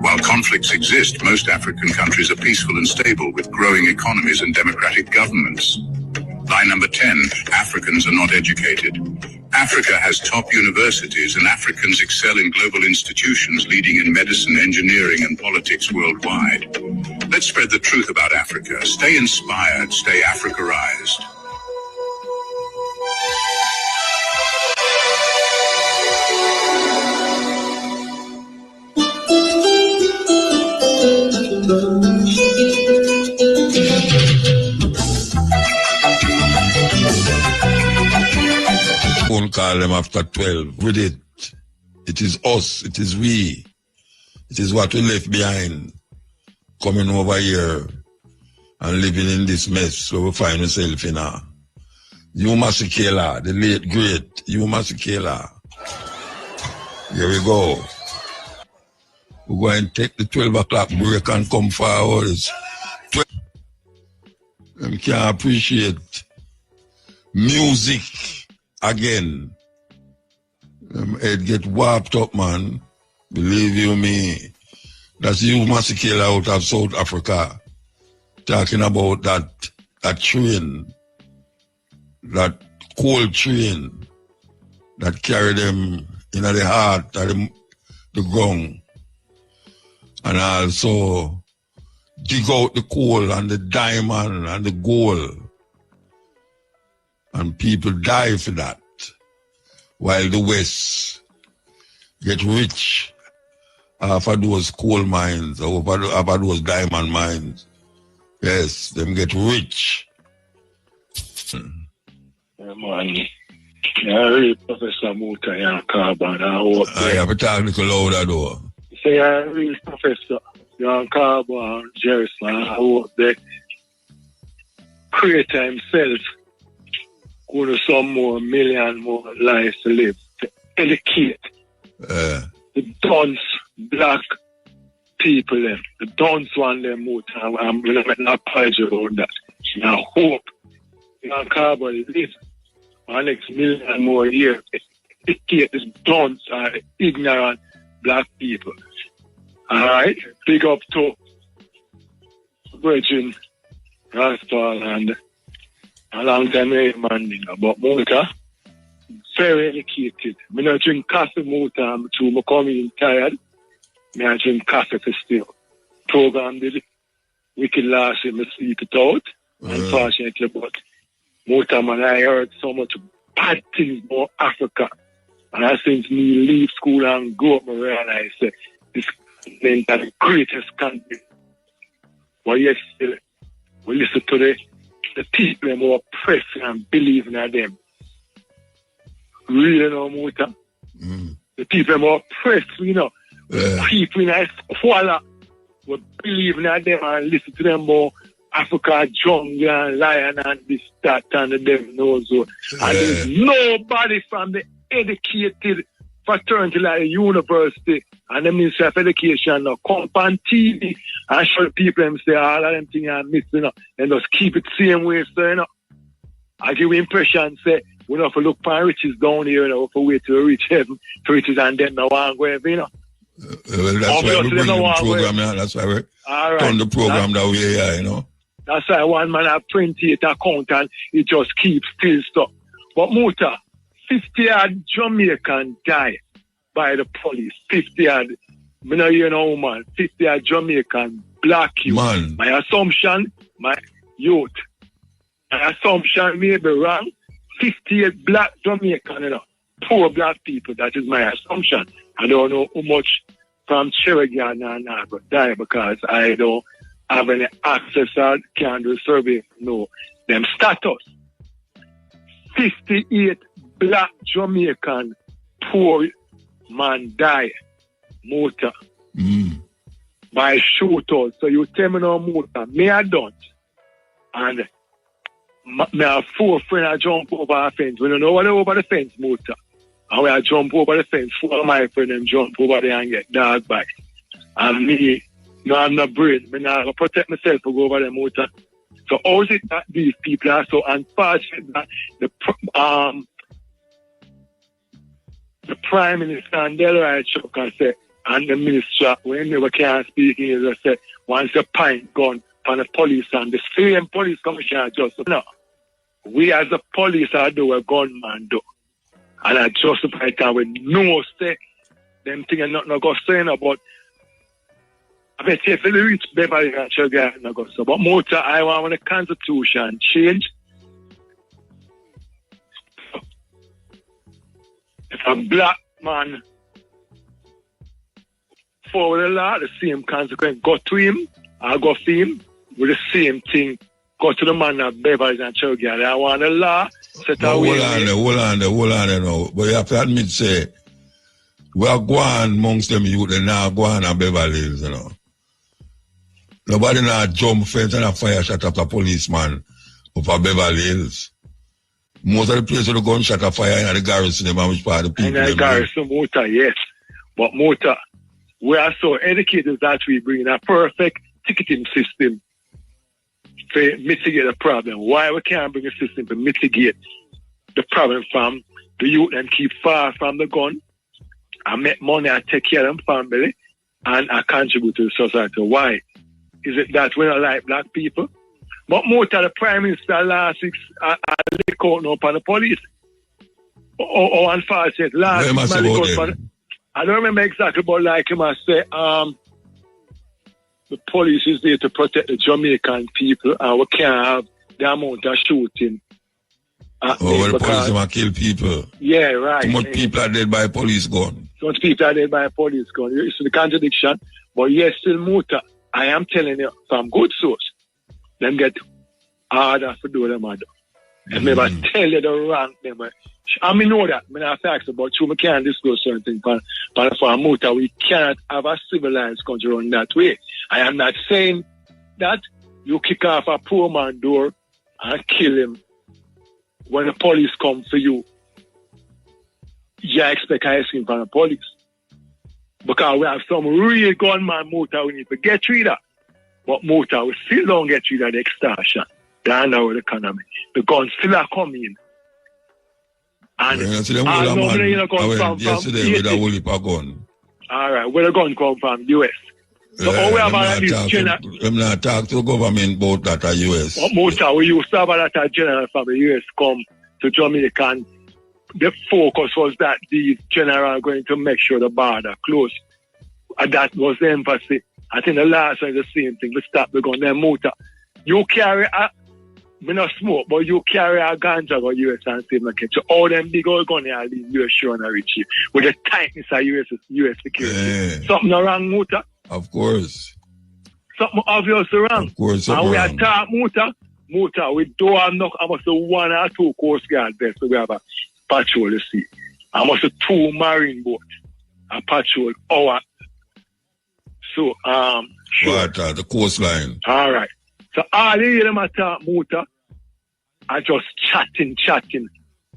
While conflicts exist, most African countries are peaceful and stable with growing economies and democratic governments. Lie number 10, Africans are not educated. Africa has top universities and Africans excel in global institutions leading in medicine, engineering, and politics worldwide. Let's spread the truth about Africa. Stay inspired, stay Africaized. Won't call them after 12 with it. It is us, it is we. It is what we left behind. Coming over here and living in this mess where we find ourselves in now. You Masekela, the late great, you Masekela. Here we go. We're going to take the 12 o'clock break and come forward. Them can't appreciate music again. Head get warped up, man. Believe you me. That's you Masekela out of South Africa talking about that train, that coal train that carry them in the heart of the ground, and also dig out the coal and the diamond and the gold, and people die for that, while the West get rich off of those coal mines, off of those diamond mines. Yes, them get rich. Man, you're Professor Muta and Carbon. I have a technical louder though. Say you're a real professor. You're on Carbon, Jerusalem. I hope the Creator himself go to some more million more lives to live, to educate the dunce black people, them. The dunce want them more time. I'm going to make no apology about that. And I hope you know, Carbon live for the next million more years to educate this dunce and ignorant black people. Alright? Big up to Virgin Rastal and a long time man, but Muta, very educated. I don't drink coffee Muta, I'm coming tired. I drink coffee for still. Program did wicked last year, I sleep it out, unfortunately, but Muta, man, I heard so much bad things about Africa. And I since me leave school and go up, I realize this is the greatest country But yes, we listen to the people who are oppressed and believing in them. Really, no, Muta. The people who are oppressed, you know. The people in a squalor will believe in them and listen to them more. Africa, jungle, and lion, and this, that, and the devil knows so. And there's nobody from the educated fraternity like the university and the Ministry of Education now come on TV and show the people them say all of them things are missing, you know, and just keep it same way, so, you know. I give you impression, say, we don't have to look for riches down here, you know, for wait to reach heaven, to riches and then no one go heaven, you know. Well, that's why we bring the program, yeah. That's why we turn the program that way, yeah, you know. That's why one man have 28 account and it just keeps still stuck. But Muta, 50-odd Jamaican die by the police. 50-odd, I know you know, man, 50-odd Jamaican black youth. Man. My assumption, my youth, my assumption may be wrong. 58 black Jamaican, you know, poor black people. That is my assumption. I don't know how much from Cherokee and but die because I don't have any access or can do survey, no, them status. 58 black Jamaican poor man die, Muta, by shooters. So you tell me no, Muta, me I don't. And me have 4 friends I jump over a fence. We don't know what over the fence, Muta. And when I jump over the fence, 4 of my friends them jump over there and get dog bites. And me, no, I'm not brain. I'm not going to protect myself to go over the motor. So how is it that these people are so unfortunate that the Prime Minister and Delroy Chuck said, and the Minister, when they can't speak English, they said, once a pint gun from the police and the same police commissioner just, no, we as the police are do a gunman do. And I justify that with no say, them things are not going to say about. I bet if you reach Beverly and Sugar, I'm not going to say. But Muta, I want the Constitution change. If a black man follow the law, the same consequence go to him, I go to him with the same thing. Go to the man at Beverly and Sugar. I want the law set away. Hold on there now. But you have to admit, say, we are going amongst them youth and now going at Beverly Hills, you know. Nobody now jump fence and a fire shot at a policeman up at Beverly Hills. Most of the places the gunshot a fire in the garrison, them which part of the people. In the garrison, Muta, yes. But Muta, we are so educated that we bring in a perfect ticketing system to mitigate the problem. Why we can't bring a system to mitigate the problem from the youth and keep far from the gun and make money and take care of them family and I contribute to the society? Why? Is it that we don't like black people? But Muta, the Prime Minister last week, I lick out now upon the police. Or unfortunate, last week, I don't remember exactly, but like him, I say, the police is there to protect the Jamaican people, and we can't have the amount of shooting. Well, the police might kill people. Yeah, right. Too much people are dead by a police gun. Too much people are dead by a police gun. It's the contradiction. But yes, still Muta, I am telling you from good source, them get harder to do them harder. And maybe tell you the wrong thing. I mean, know that. I mean, I facts about you. We can't discuss certain things. But for Muta, we cannot have a civilized country run that way. I am not saying that you kick off a poor man door and kill him when the police come for you. You expect ice cream from the police. Because we have some real gunman Muta we need to get rid of. But Muta, we still don't get rid of the extortion. That's our economy. The guns still are coming. And yesterday with a whole heap of gun. All right, where the gun come from? US. So how we have all this general... I'm not talking to the government about that at US. But Muta, we used to have that general from the US come to Jamaica, and the focus was that these general are going to make sure the border closed. And that was the emphasis. I think the last one is the same thing. We stop the gun. Then Muta, you carry a... Me not smoke, but you carry a ganja go US and save my catch. So all them big old gun here leave US sure and reach you. With the tightness of US security. Yeah. Something wrong, Muta? Of course. something obvious wrong. Of course, and we wrong. are talk Muta, we don't have enough, I must have 1 or 2 Coast Guard there, so we have a patrol, you see. I must have 2 marine boats, a patrol, our. So, sure. The coastline. All right. So all the hear them attack Muta are just chatting.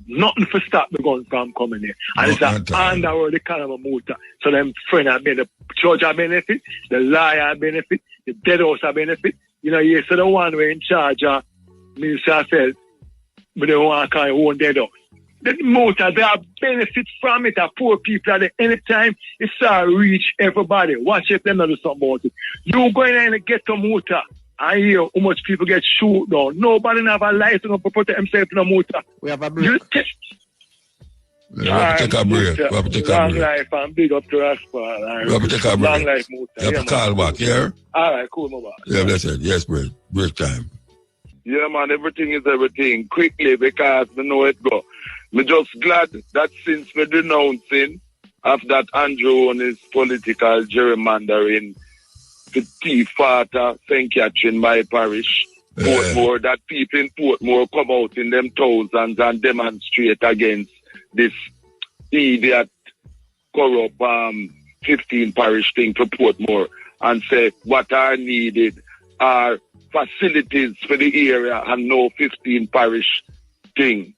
Nothing for stop the gun from coming here. And it's an underworld, the kind of a Muta. So them friend have been the judge have benefit, the liar have benefit, the dead house have benefit. You know, you say the one way in charge of Minister Affairs, but they want to call it own dead house. The Muta, they have benefit from it. Poor people at anytime it's reach everybody. Watch if they not do something about it. You go in there and get to Muta and hear how much people get shoot down. Nobody have a life to protect himself in a Muta. We have a break. We have to take a break. We have to take a Long break. life and big up to Raspal. We have to take a break. Long life, Muta. You have to call back, yeah? All right, cool, Mama. Yeah, blessed. Yes, break. Break time. Yeah, man, everything is everything. Quickly, because we know it go. Me just glad that since me denouncing of that Andrew on his political gerrymandering to T-Fata, St. Catherine, my parish, Portmore, that people in Portmore come out in them thousands and demonstrate against this idiot, corrupt 15 parish thing for Portmore and say what are needed are facilities for the area and no 15 parish thing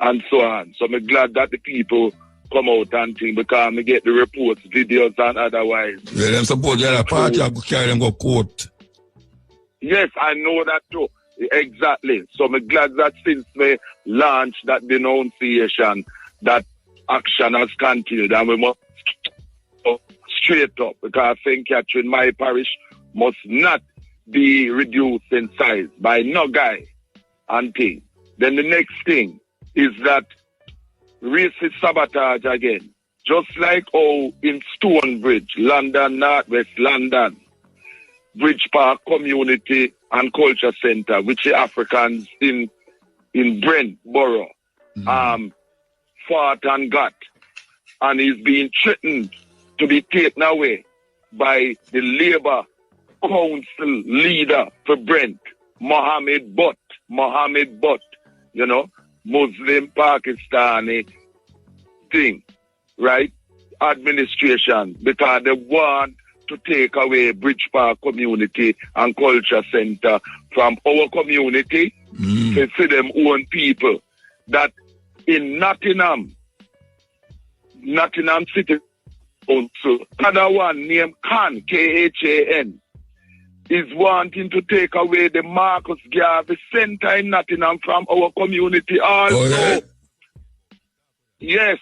and so on. So I'm glad that the people come out and think because I get the reports, videos and otherwise. Yeah, them support the other party and carry them go court. Yes, I know that too. Exactly. So I'm glad that since me launched that denunciation, that action has continued and we must go straight up because St. Catherine, my parish, must not be reduced in size by no guy and thing. Then the next thing is that racist sabotage again. Just like how in Stonebridge, London, Northwest London, Bridge Park Community and Culture Center, which the Africans in Brent Borough, fought and got. And he's being threatened to be taken away by the Labour Council leader for Brent, Mohammed Butt, you know, Muslim Pakistani thing, right? Administration, because they want to take away Bridge Park Community and Culture Center from our community to see them own people. That in Nottingham City Council, another one named Khan, K-H-A-N, is wanting to take away the Marcus Garvey Center in Nottingham from our community also. Oh, yeah? Yes.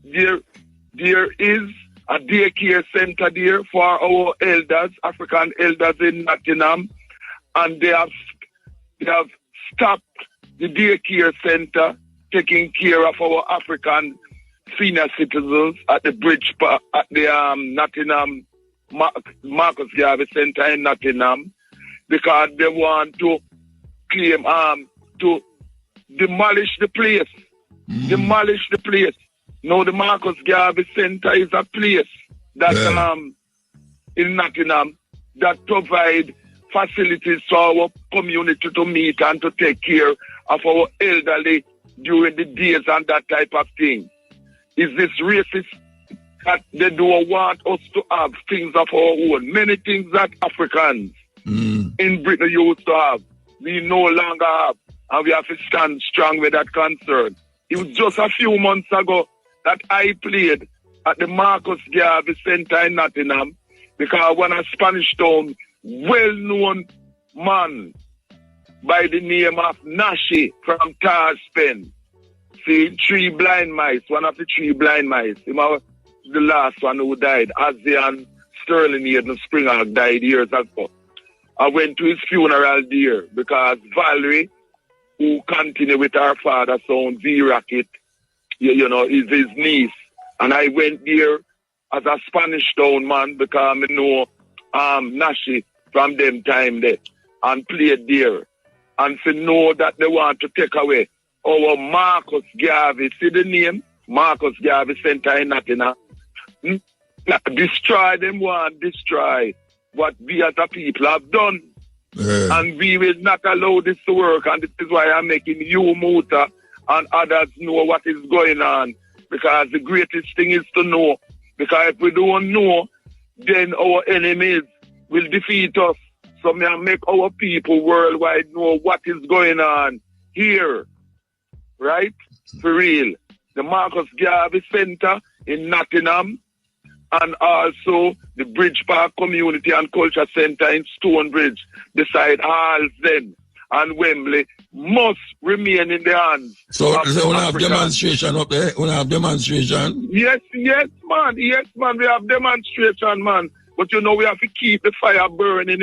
There is a daycare center there for our elders, African elders in Nottingham, and they have stopped the daycare center taking care of our African senior citizens at the Bridge Park, at the Nottingham Marcus Garvey Center in Nottingham, because they want to claim to demolish the place. Demolish the place. No, the Marcus Garvey Center is a place that in Nottingham that provide facilities for our community to meet and to take care of our elderly during the days and that type of thing. Is this racist that they don't want us to have things of our own? Many things that Africans in Britain used to have, we no longer have, and we have to stand strong with that concern. It was just a few months ago that I played at the Marcus Garvey Center in Nottingham because one of Spanish Town, well-known man by the name of Nashi from Tarspen. See, Three Blind Mice, one of the Three Blind Mice. He was the last one who died. Azian Sterling Hayden Springer died years ago. I went to his funeral there because Valerie, who continued with her father's son, V-Rocket, you know, is his niece. And I went there as a Spanish Town man because I know Nashi from them time there and played there. And to know that they want to take away our Marcus Garvey, see the name? Marcus Garvey Center in Nottingham. Destroy them, one, destroy. what we as a people have done. And we will not allow this to work. And this is why I'm making you, Muta, and others know what is going on. Because the greatest thing is to know. Because if we don't know, then our enemies will defeat us. So may I make our people worldwide know what is going on here. Right? For real. The Marcus Garvey Center in Nottingham, and also the Bridge Park Community and Culture Center in Stonebridge, beside Halsden and Wembley, must remain in the hands. So of we have Africans. demonstration up there? We have demonstration? Yes, man. Yes, man. We have demonstration, man. But, we have to keep the fire burning,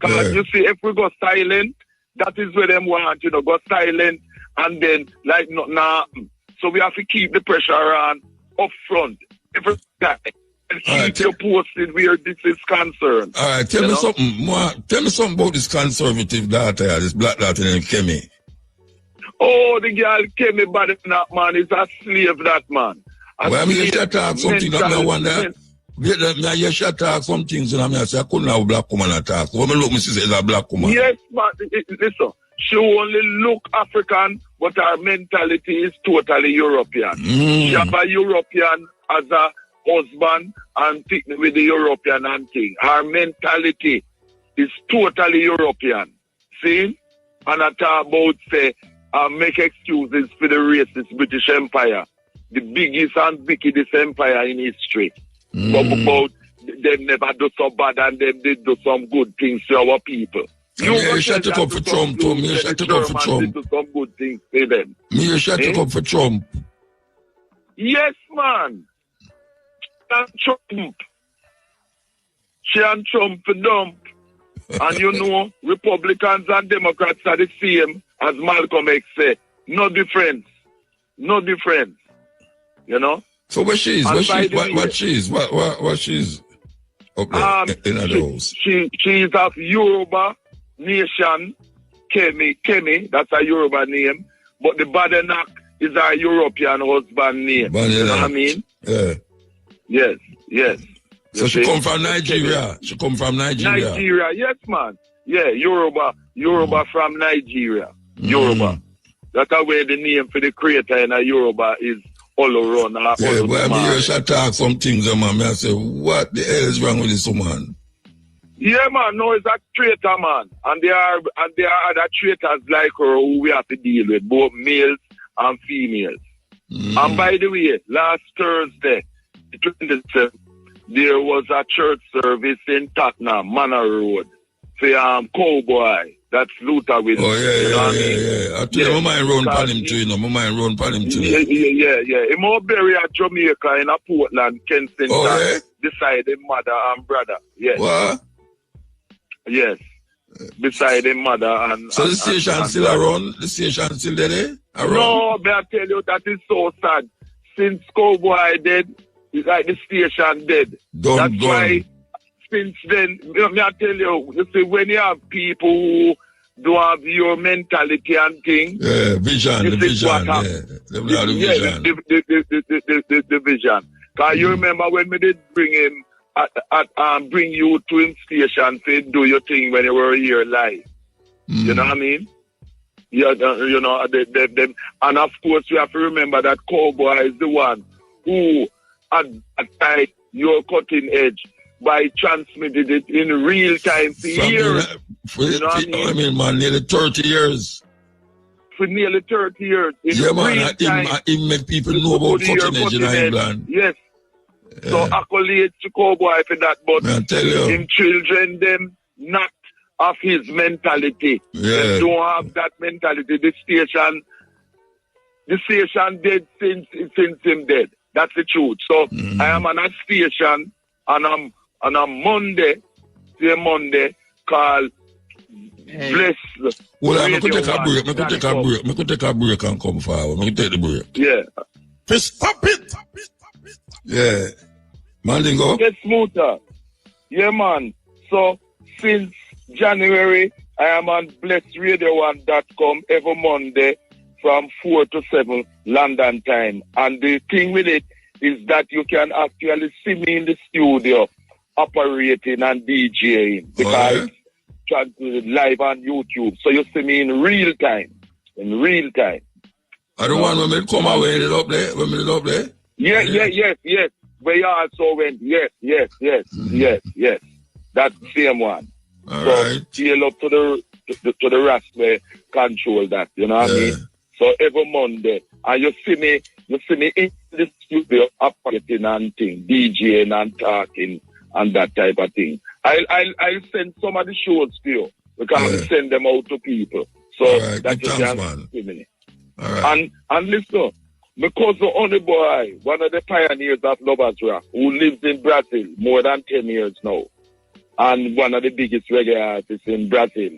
Because, you see, if we go silent, that is where them want, go silent, and then, like, nothing happen. So we have to keep the pressure on up front. Every time. And keep you posted where this is concerned. All right, tell me something more. Tell me something about this conservative daughter, this black daughter named Kemi. Oh, the girl Kemi body that man is a slave, that man. Well, I mean, you should talk something that I wonder. You should talk some things, and I say, I couldn't have a black woman attack. When I look, Mrs. is a black woman. Yes, man. Listen, she only look African, but her mentality is totally European. She have a European as a husband and with the European and thing. Her mentality is totally European. See? And I talk about, say, make excuses for the racist British Empire. The biggest and wickedest empire in history. But about them never do so bad and them did do some good things to our people. You shut it up for Trump, too. You shut it up for Trump. Do some good things to them. You shut it up for Trump. Yes, man. And Trump. She and Trump for dump. And Republicans and Democrats are the same as Malcolm X said. No difference. No difference. So what she is? What she is? What she is? Okay, in other house. She is of Yoruba nation. Kemi, that's a Yoruba name. But the Badenak is a European husband name. You know what I mean? Yeah. Yes. So she come from Nigeria. She come from Nigeria. Nigeria, yes, man. Yeah, Yoruba from Nigeria. Yoruba. That's where the name for the creator in a Yoruba is all around. Yeah, but I hear she talk some things, man. I say, what the hell is wrong with this woman? Yeah, man. No, it's a traitor, man. And there are other traitors like her who we have to deal with, both males and females. And by the way, last Thursday, the 27th, there was a church service in Tottenham, Manor Road, for Cowboy. That's Luther with. Oh, yeah. I tell you, my mind run upon him too, My mind run upon him too. Yeah. He more buried at Jamaica in a Portland, Kensington. Oh, yeah? Beside his mother and brother. Yes. What? Yes. Beside his mother and. So the station still around? The station still there? Around? No, but I tell you, that is so sad. Since Cowboy dead, it's like the station dead. That's why. Since then, I tell you see, when you have people who don't have your mentality and things, vision, the vision, the vision. Because you remember when we did bring him, bring you to his station to do your thing when you were here live. You know what I mean? Yeah, and of course we have to remember that Cowboy is the one who attacked your cutting edge by transmitting it in real time for years. I mean, man, nearly 30 years. For nearly 30 years. It make people know about cutting edge in England. Yes. So accolades to Cowboy for that, but in children, them not of his mentality. They don't have that mentality. The station dead since him dead. That's the truth. So I am on a station and I'm on a Monday called Bless. Well, I'm going to take a break. I'm going to take a break and come forward. I'm going to take the break. Yeah. Stop it. Yeah. Mandingo? Yes, Muta. Yeah, man. So, since January, I am on blessradio1.com every Monday from 4 to 7 London time. And the thing with it is that you can actually see me in the studio operating and DJing because it's transmitted live on YouTube. So you see me in real time. In real time. I don't want when we come away up there. When we up there. Yes. We also went. Yes. That same one. All so right. Scale up to the rest where control that. You know what I mean? So every Monday, and you see me in the studio operating and thing, DJing and talking and that type of thing. I'll send some of the shows to you because I send them out to people. So that you can see me. All right. And listen, because the only boy, one of the pioneers of Lovers Rock, who lives in Brazil more than 10 years now, and one of the biggest reggae artists in Brazil,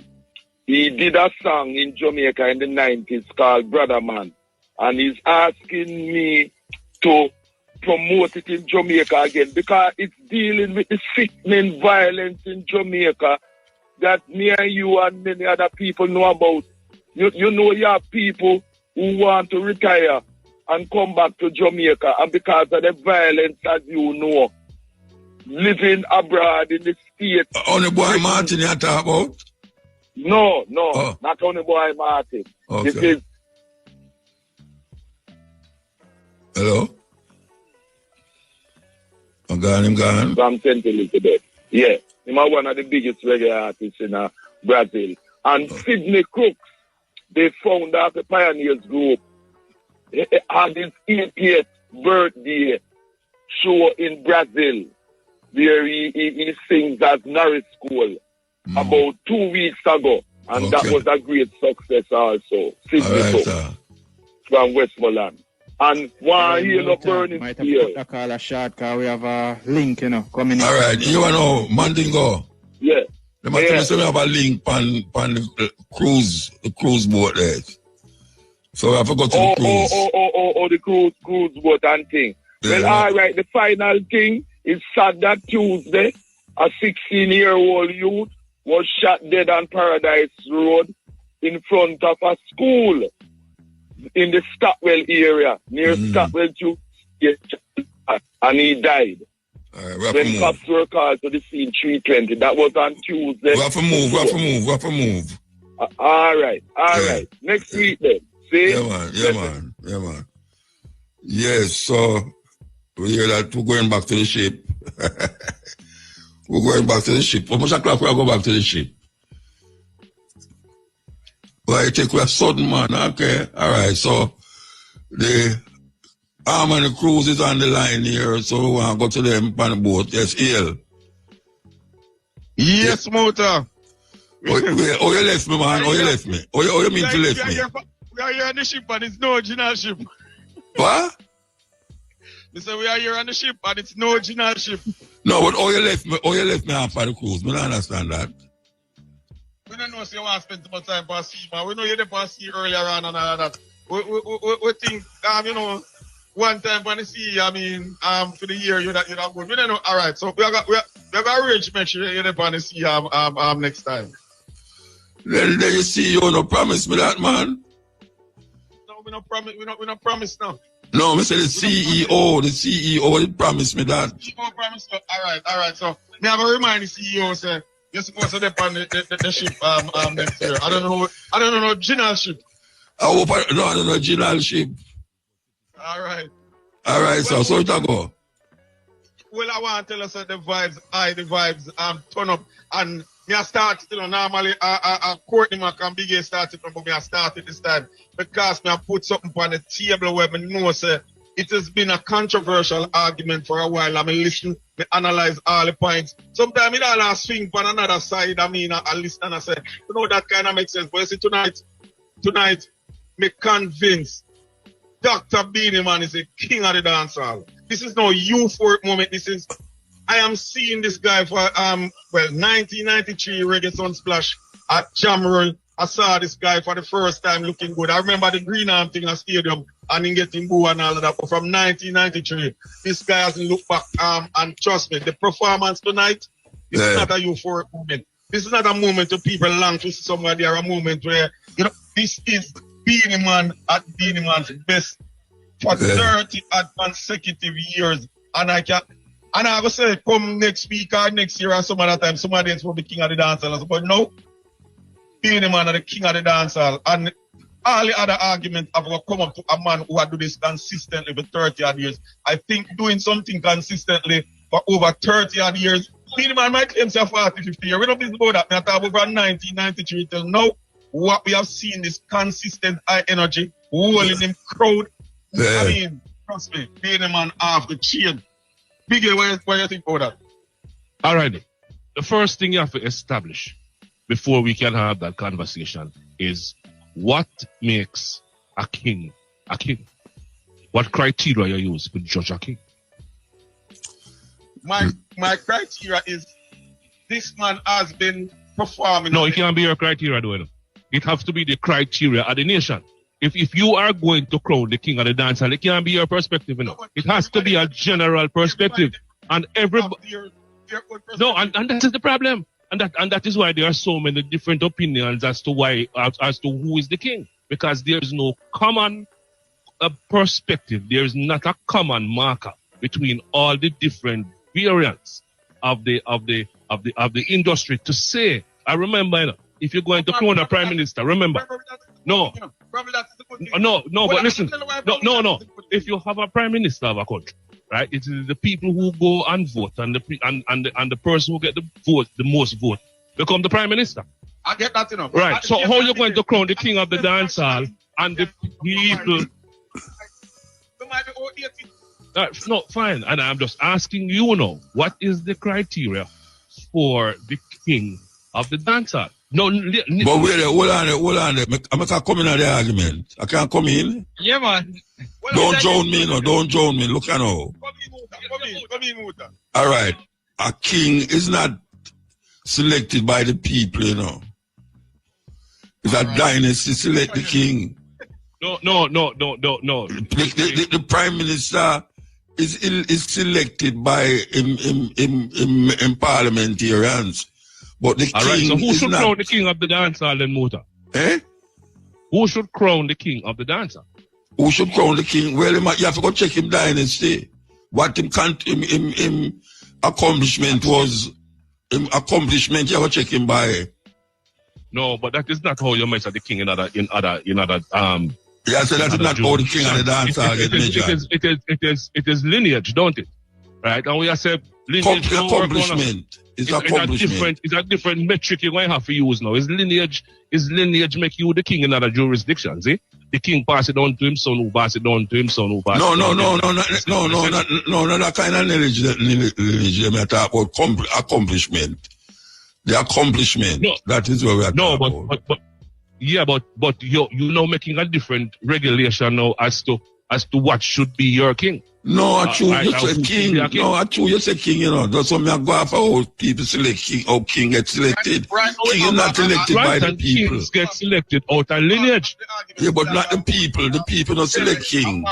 he did a song in Jamaica in the 90s called Brother Man, and he's asking me to promote it in Jamaica again because it's dealing with the sickening violence in Jamaica that me and you and many other people know about. You know you have people who want to retire and come back to Jamaica, and because of the violence, as you know, living abroad in the States. Only boy Martin you talk about? No, not only boy Martin. Okay. This is... Hello? I'm gone. From St. Elizabeth. Yeah. He's one of the biggest reggae artists in Brazil. And Sydney Crooks, they found out the Pioneers Group had his 80th birthday show in Brazil, where he sings at Norris School about 2 weeks ago. And that was a great success also. Sydney Crooks from Westmoreland. And one here burning might here. have put a call a short because we have a link, coming in. All right, you know, Mandingo. Yeah. They must tell me we have a link on the cruise boat there. So I forgot to the cruise. The cruise boat and thing. Yeah. Well, all right, the final thing is sad that Tuesday, a 16-year-old youth was shot dead on Paradise Road in front of a school in the Stockwell area, near Stockwell to and he died. When cops were called to the scene 3:20, that was on Tuesday. We have to move. All right. Next week then. See? Yeah, man. Yes, so we hear that we're going back to the ship. We're going back to the ship. How much o'clock we'll go back to the ship? Well, I take we are sudden, man. Okay. All right. So the arm and the cruise is on the line here. So we want to go to them on the boat. Yes, Ian. Yes, Muta. Oh, you left me, man. Oh, you left me. Oh, you mean to left me? We are here on the ship and it's no original ship. What? They say we are here on the ship and it's no original ship. No, but you left me off for the cruise. I don't understand that. We don't know if you want to spend too much time for sea, man. We know you're there for sea earlier on and all that. We think, one time for the sea, for the year, you're not good. We don't know. All right, so we have got arrange to make sure you're there for the sea next time. Then you see, you don't promise me that, man. No, we don't promise now. No, I said the CEO, he promised me that. CEO promised me. All right. So, me have a remind the CEO, say, you're supposed to dip on the ship next year. I don't know no general ship. I hope I don't know general ship. All right, so it go. Well, I want to tell us that the vibes turn up and me I start normally Courtney Mac and Big A started but me I started this time because me I put something on the table where me know say it has been a controversial argument for a while. I listen, me analyze all the points. Sometimes it all swing on another side. I listen and I say, that kind of makes sense. But you see tonight, me convinced Dr. Beenie Man is a king of the dancehall. This is no euphoric moment. I am seeing this guy for 1993 Reggae Sunsplash at Jamroll. I saw this guy for the first time looking good. I remember the green arm thing in the stadium and him getting boo and all of that. But from 1993, this guy hasn't looked back. And trust me, the performance tonight is not a euphoric moment. This is not a moment where people long to see somebody or a moment where, this is Beenie Man at Beenie Man's best for 30 consecutive years. And And I go say, come next week or next year or some other time, somebody else will be king of the dancehall. But no, Beenie Man are the king of the dancehall. And all the other arguments have come up to a man who had do this consistently for 30 odd years. I think doing something consistently for over 30 odd years, Beenie Man might claim say 40, 50 years. We don't business about that. I talk over 1993 till now. What we have seen is consistent high energy, holding him crowd. Yeah. I mean, trust me, Beenie Man off the chain. Biggie, what do you think about that? Alrighty. The first thing you have to establish before we can have that conversation is what makes a king a king? What criteria you use to judge a king? My criteria is this man has been performing. No, it can't be your criteria, though. It has to be the criteria of the nation. If you are going to crown the king of the dancehall, it can't be your perspective, It has to be a general perspective. And everybody. No, and that is the problem. And that is why there are so many different opinions as to who is the king. Because there is no common perspective. There is not a common marker between all the different variants of the industry to say. I remember, if you're going to crown a prime minister, remember. No, but listen. No. If you have a prime minister of a country, right, it is the people who go and vote, and the person who get the most vote become the prime minister. I get that, Right. So how are you going to crown the king of the dancehall and the people? No, fine. And I'm just asking you now, what is the criteria for the king of the dancehall? No, but wait, hold on. I'm not coming in the argument. I can't come in. Yeah, man. Don't drown me, Don't drown me. Look, I know. Come in, muta. All right. A king is not selected by the people, It's a dynasty select the king. No. The prime minister is selected by in parliamentarians. But the king right, so who should not... crown the king of the dancehall then, Muta? Who should crown the king of the dancehall? Who should crown the king? Well, you have to go check him dynasty. What him accomplishment was, you have to check him by. No, but that is not how you measure the king in other. Yeah, so that is not how the king of the dancehall get measured. It is lineage, don't it? Right, and we have said lineage. Accomplishment. It's a different metric you're going to have to use now. Is lineage make you the king in other jurisdictions, eh? The king pass it on to him son, who pass it on to him son, who pass it on to him. No, not that kind of lineage. I talk about accomplishment. The accomplishment. No, that is what we are talking about. But you're now making a different regulation now as to what should be your king. No, you say king. No, you say king, That's what I go after how people select king, how king gets selected. King is not selected by the people. Kings get selected out of lineage. Yeah, but not the people. The people don't select king.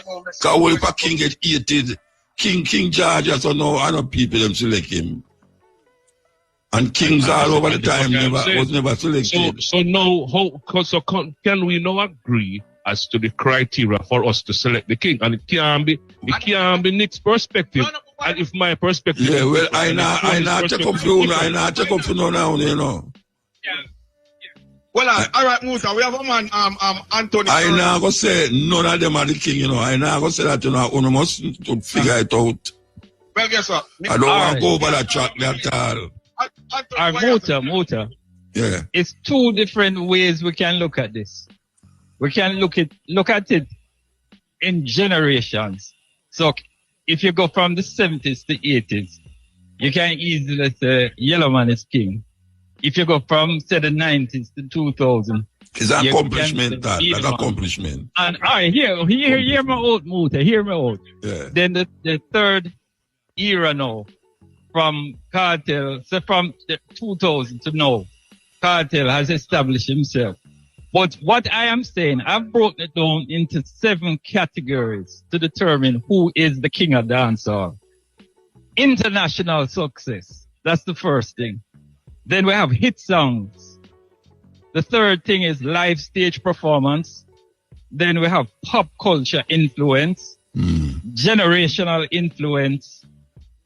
Because if a king get hated, King George, so no, I know people them select him. And kings all over the time was never selected. So now, can we now agree as to the criteria for us to select the king? And it can't be Nick's perspective. And if my perspective, yeah, well, I not check up for you. I not check up for you now, Well, all right, Muta, we have a man, Anthony. I now go say none of them are the king, I now go say that you must figure it out. Well, guess what? I don't want to go over that track at all. Muta. Yeah. It's two different ways we can look at this. We can look at it in generations. So if you go from the 70s to 80s, you can easily say Yellow Man is king. If you go from say the 90s to 2000, it's an accomplishment. That's accomplishment. And all right, hear me out, Muta. Hear me out. Yeah. Then the third era now, from Kartel, so from 2000 to now, Kartel has established himself. But what I am saying, I've broken it down into 7 categories to determine who is the king of dancehall. International success. That's the first thing. Then we have hit songs. The third thing is live stage performance. Then we have pop culture influence, generational influence,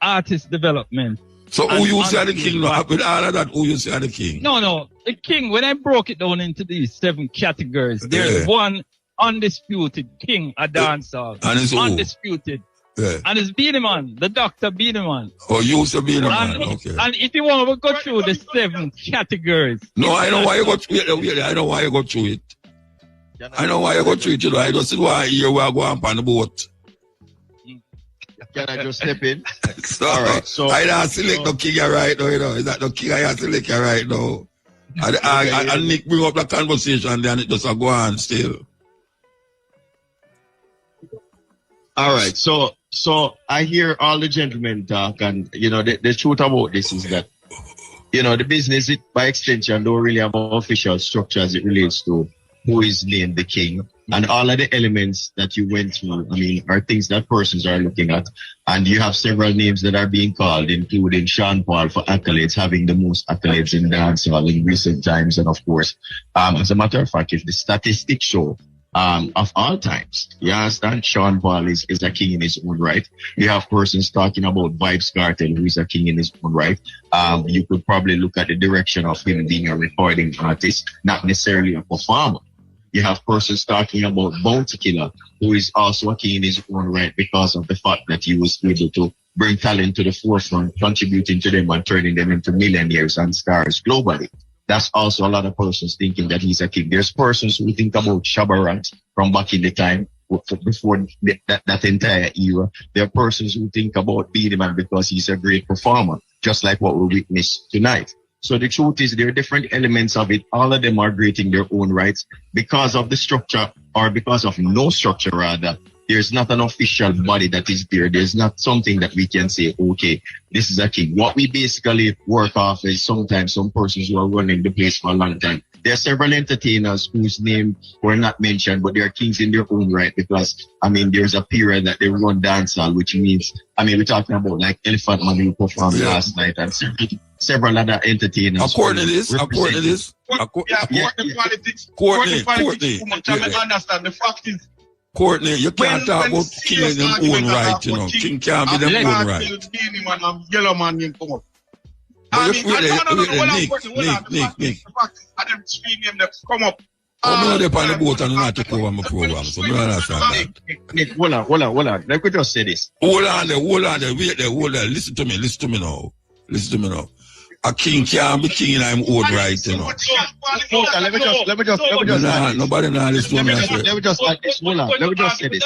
artist development. So who you say the king now? With all of that, who you say the king? No. The king, when I broke it down into these 7 categories, there's one undisputed king of dancehall. And it's who? Undisputed. Yeah. And it's Beenie Man, the Dr. Beenie Man. Oh, you say Beenie Man, okay. And if you want to go through the 7 categories. No, I know why you go through it. I know why you go through it. I know why you go through it, you know. I just see why here we are going on the boat. Can I just step in? So, all right, so I don't select the king right now, you know. Is that the king I select right now? And Nick bring up the conversation, then it just go on still. All right, so I hear all the gentlemen talk, and you know the truth about this is that you know the business by extension don't really have an official structure as it relates to who is named the king, and all of the elements that you went through, I mean, are things that persons are looking at, and you have several names that are being called, including Sean Paul for accolades, having the most accolades in dancehall in recent times, and of course, as a matter of fact, if the statistics show. Of all times, you understand? Sean Paul is a king in his own right. You have persons talking about Vybz Kartel, who is a king in his own right. You could probably look at the direction of him being a recording artist, not necessarily a performer. You have persons talking about Bounty Killer, who is also a king in his own right because of the fact that he was able to bring talent to the forefront, contributing to them and turning them into millionaires and stars globally. That's also a lot of persons thinking that he's a king. There's persons who think about Shabarat from back in the time, before that entire era. There are persons who think about Beenie Man because he's a great performer, just like what we witnessed tonight. So the truth is there are different elements of it. All of them are great in their own rights because of the structure, or because of no structure rather. There's not an official body that is there. There's not something that we can say, okay, this is a king. What we basically work off is sometimes some persons who are running the place for a long time. There are several entertainers whose names were not mentioned, but they are kings in their own right because, I mean, there's a period that they run dancehall, which means, I mean, we're talking about like Elephant Man who performed last night and several other entertainers. According to this, Courtney. I understand. The fact is, Courtney, you can't talk about king in their own right, you know. King can't be their own right. Yellow man can come up. I mean, Nick. I didn't scream him that come up. I'm not up on the boat and not to cover my program, so I don't understand that. Nick, hold on. Let me just say this. Hold on there, wait there, hold on. Listen to me now. A king can't be king in his own right, you know. Let me just. Nobody now listen to me. Let me just add this. Hold on. Let me just say this.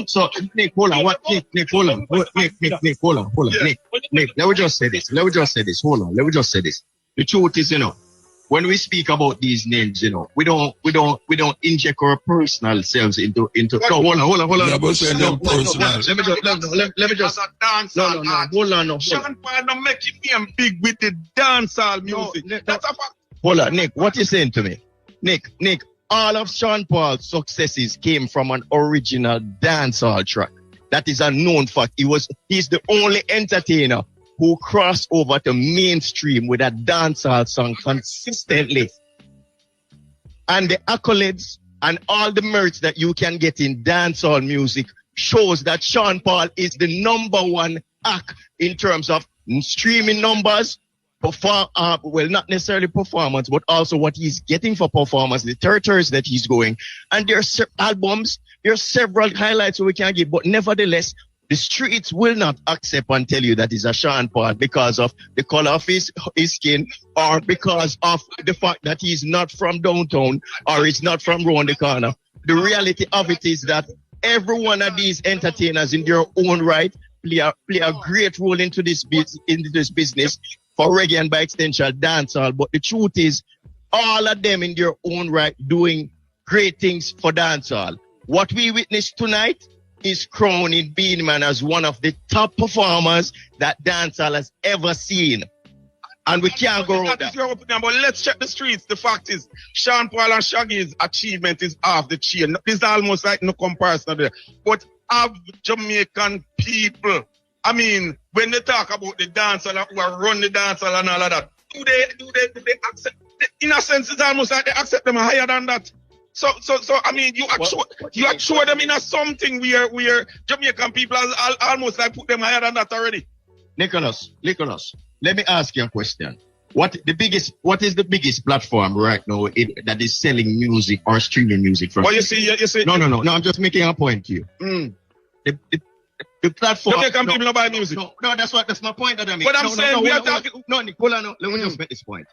So, Nick, hold on. Nick, hold on. Nick, hold on. Nick, let me just say this. Hold on. Let me just say this. The truth is, you know, when we speak about these names, you know, we don't inject our personal selves into. No, hold on. Yeah, but say them personal. Let me just. No. Hold on. Sean Paul don't make him big with the dancehall music. No, that's a fact. Hold on, Nick. What you saying to me, Nick? All of Sean Paul's successes came from an original dancehall track. That is a known fact. He's the only entertainer who crossed over to mainstream with a dancehall song consistently. And the accolades and all the merits that you can get in dancehall music shows that Sean Paul is the #1 act in terms of streaming numbers, not necessarily performance, but also what he's getting for performance, the territories that he's going. And there are albums, there are several highlights we can give, but nevertheless, the streets will not accept and tell you that he's a Sean Paul because of the color of his skin, or because of the fact that he's not from downtown or he's not from round the corner. The reality of it is that every one of these entertainers in their own right play a great role into this business for reggae and by extension dancehall. But the truth is, all of them in their own right doing great things for dancehall. What we witnessed tonight is crowning Beenie Man as one of the top performers that dancehall has ever seen. And we can't go around that. But let's check the streets. The fact is, Sean Paul and Shaggy's achievement is off the chain. It's almost like no comparison there. But of Jamaican people, I mean, when they talk about the dancehall, who are run the dancehall and all of that, do they accept? In a sense, it's almost like they accept them higher than that. So I mean, you assure them in a something where Jamaican people are almost like put them higher than that already. Nicholas, let me ask you a question. What is the biggest platform right now that is selling music or streaming music from? Well, you see. No, I'm just making a point to you. The platform. Jamaican people don't buy music. No, that's my point that I make. But I'm saying we are talking. No, Nick, hold on. Let me just make this point.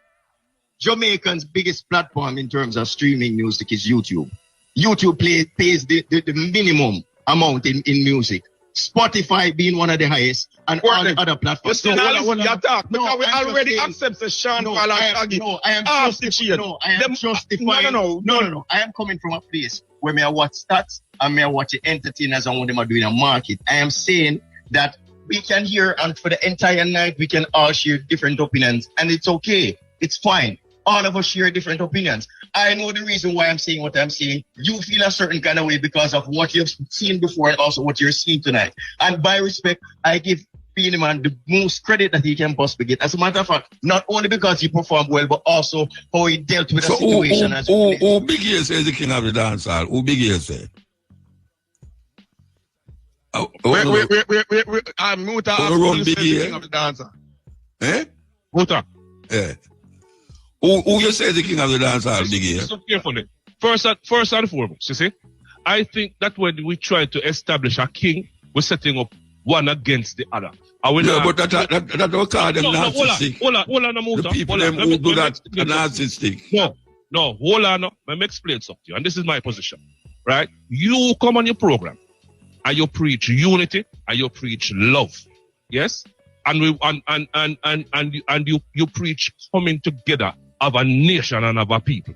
Jamaicans' biggest platform in terms of streaming music is YouTube. YouTube pays the minimum amount in music. Spotify being one of the highest, and all the other platforms. We already accept the Sean Paul and Shaggy. No, I am justifying. No, I am justifying. No. I am coming from a place where me I watch stats and me I watch the entertainers and what them are doing a market. I am saying that we can hear, and for the entire night we can all share different opinions, and it's okay. It's fine. All of us share different opinions. I know the reason why I'm saying what I'm saying. You feel a certain kind of way because of what you've seen before and also what you're seeing tonight. And by respect, I give Beenie Man the most credit that he can possibly get. As a matter of fact, not only because he performed well, but also how he dealt with the situation. Who Big Ear says the king of the dancehall? Who Big Ear say? I'm Muta. Who Big Ear? King of the dancer. Eh? Muta. Yeah. Who you say the king of the dancehall, Big Ear? Listen carefully. First and foremost, you see, I think that when we try to establish a king, we're setting up one against the other. But that don't call them narcissistic. Hold on, Muta. The people them who do that are narcissistic. No, hold on. Let me explain something to you, and this is my position, right? You come on your program, and you preach unity, and you preach love, yes, and you preach coming together of a nation and of a people.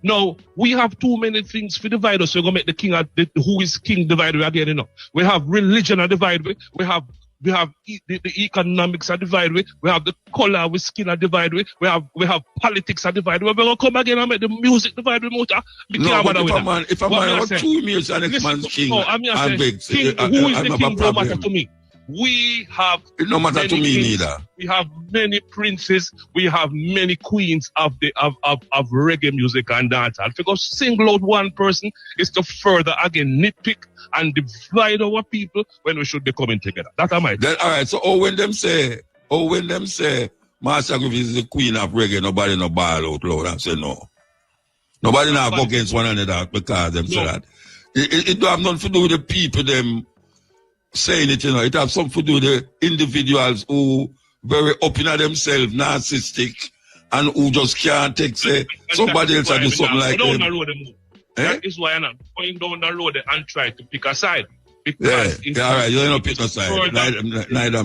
Now, we have too many things to divide us. We're going to make the king, who is king divided again, you know. We have religion are divided. We have the economics are divided. We have the color with skin are divided. We have politics are divided. We're going to come again and make the music divided. No, but if a man has 2 years and next man's king, I'm vexed. Who is the king don't matter to me. We have it no matter to me kings, neither. We have many princes, we have many queens of reggae music and dance. And if you go single out one person is to further again nitpick and divide our people when we should be coming together. That's my all right, so when them say Master Griffith is the queen of reggae, nobody no ball out loud and say no. Nobody now go against one another because them say that. It don't have nothing to do with the people them saying it, you know. It have something to do with the individuals who very up in themselves, narcissistic, and who just can't take say somebody else do something like them. That is why I'm not going down the road and try to pick a side. Because all right, you're not picking a side. Neither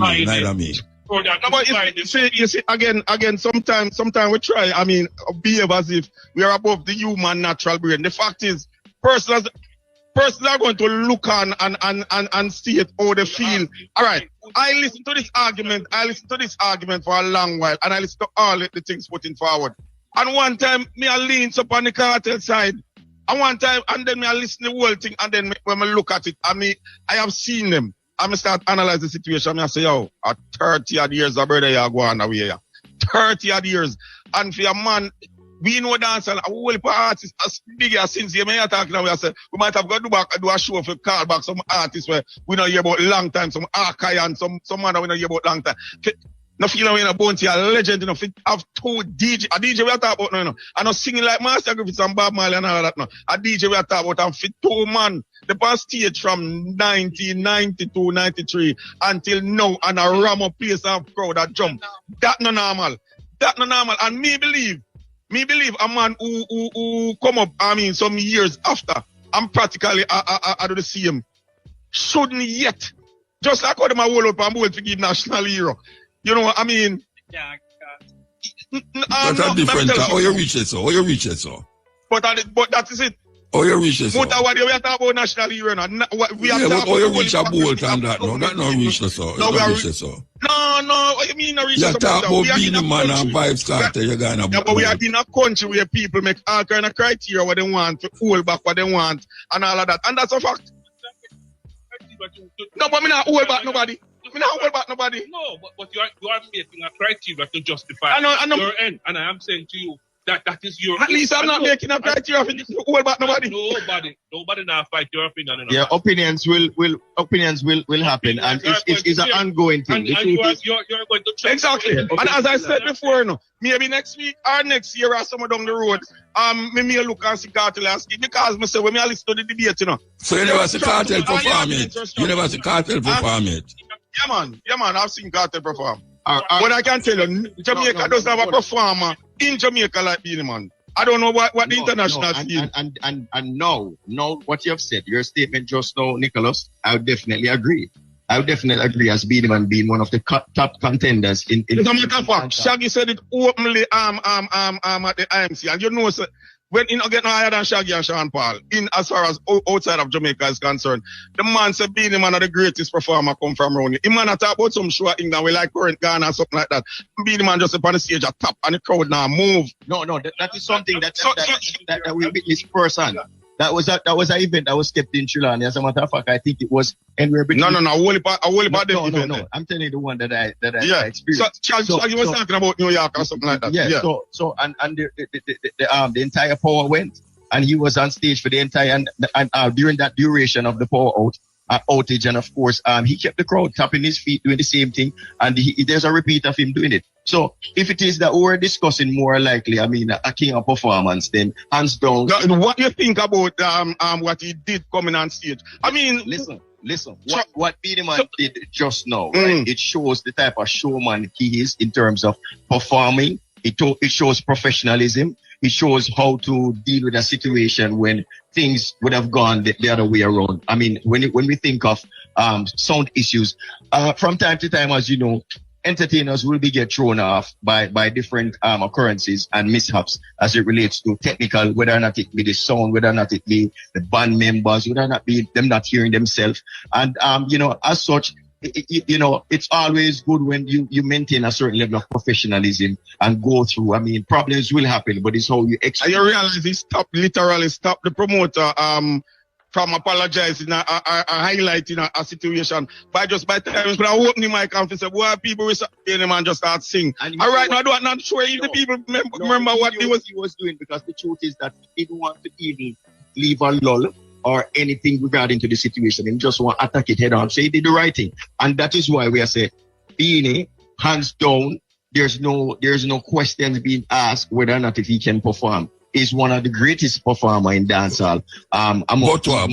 me. No, but you see, again, sometimes we try, I mean, behave as if we are above the human natural brain. The fact is, persons are going to look on and see it how they feel. All right, I listen to this argument for a long while, and I listen to all the things putting forward. And one time, me I lean up on the Kartel side, and then me I listen to the whole thing, and then when I look at it, I have seen them. I start analyze the situation. I say, yo, at 30 odd years, a brother, you go on away here. 30 odd years, and for a man. We know dance and a whole artists as big as since you may have talking now. We might have got to do a show for call back some artists where we don't hear about long time, some archive and some other we don't hear about long time. No feel like a bounty, a legend, you know, have 2 DJ, a DJ we are talking about now, you know. And not singing like Master Griffith and Bob Marley and all that now. A DJ we are talking about and fit 2 man. The past stage from 1992, 93 until now and a ram up place and crowd that jump. That no normal. And me believe a man who come up, some years after, and practically I do the same, shouldn't yet, just like how them a hold up and both to give national hero. You know what I mean? Yeah. That's different. How you reach it so? But that is it. How you reach it so? But what we are talking about national hero now. We are but how you reach a bolt and that? No, that not reach it so. No, what you mean not reach it so? You talk about Beenie Man and Vybz Kartel, you're going to but we are in a country where people make all kind of criteria what they want, to hold back what they want, and all of that. And that's a fact. No, but me not hold back nobody. No, but you are making a criteria to justify your end. And I am saying to you, That is your. At least I'm not making a criteria for the whole about nobody. Nobody now fight your opinion. Yeah, opinions will happen, and it's an ongoing thing. And you're going to check. Exactly. Yeah, and as I said before, maybe next week or next year or somewhere down the road, me may look and see Kartel and speak, because me say when me listen to the debate, So you never see Kartel perform it? You never see Kartel perform it? Yeah man, I've seen Kartel perform. But I can tell you, Jamaica doesn't have a performer in Jamaica like Beenie Man. I don't know what the international see. And no, what you have said, your statement just now, Nicholas, I would definitely agree. As Beenie Man being one of the top contenders in. As a matter of fact, Shaggy said it openly at the IMC, and you know, so when you get no higher than Shaggy and Sean Paul, in as far as outside of Jamaica is concerned, the man said Beenie Man are the greatest performer come from around here. He man talk about some show in England we like current Ghana and something like that. Beenie Man just up on the stage at top and the crowd now move. No, that is something that we witnessed firsthand. That was an event that was kept in Chilani. As a matter of fact, I think it was anywhere between. No. No. I'm telling you the one that I experienced. So you was talking about New York or something like that. Yeah. So the entire power went, and he was on stage for the entire and during that duration of the power outage, and of course, he kept the crowd tapping his feet, doing the same thing, and there's a repeat of him doing it. So if it is that we're discussing more likely, I mean, a king of performance, then hands down. What do you think about what he did coming on stage? I mean, listen. What Beenie Man did just now, right? It shows the type of showman he is in terms of performing. It shows professionalism. It shows how to deal with a situation when things would have gone the other way around. I mean, when we think of sound issues, from time to time, as you know, entertainers will get thrown off by different occurrences and mishaps as it relates to technical, whether or not it be the sound, whether or not it be the band members, whether or not be them not hearing themselves. And, as such, it's always good when you maintain a certain level of professionalism and go through. I mean, problems will happen, but it's how you explain. You realize he literally stopped the promoter from apologizing or highlighting a situation by the time when I open the mic and say, "Boy, people will Beenie Man just start sing." All right, now I'm not sure if the people remember what he was doing, because the truth is that he didn't want to even leave a lull or anything regarding to the situation. He just want to attack it head on. So he did the right thing. And that is why we are saying, Beenie, hands down, there's no questions being asked whether or not if he can perform. He's one of the greatest performer in dancehall. Botwa.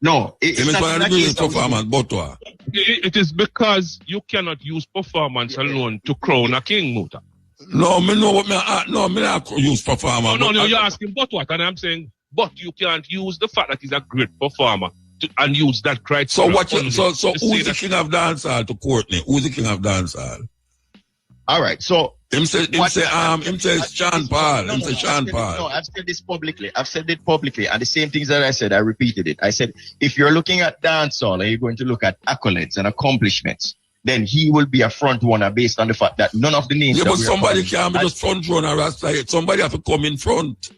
No, it's not one of the greatest performers, Botwa. It is because you cannot use performance alone to crown a king, Muta. No, me not use performer. No, you're asking but what? And I'm saying, but you can't use the fact that he's a great performer and use that criteria. So who's the king of dancehall to Courtney? Who's the king of dancehall? All right, so him say Sean Paul. No, I've said this publicly. And the same things that I said, I repeated it. I said, if you're looking at dancehall and you're going to look at accolades and accomplishments, then he will be a front runner based on the fact that none of the names. Yeah, but somebody can't be just front runner. Somebody have to come in front.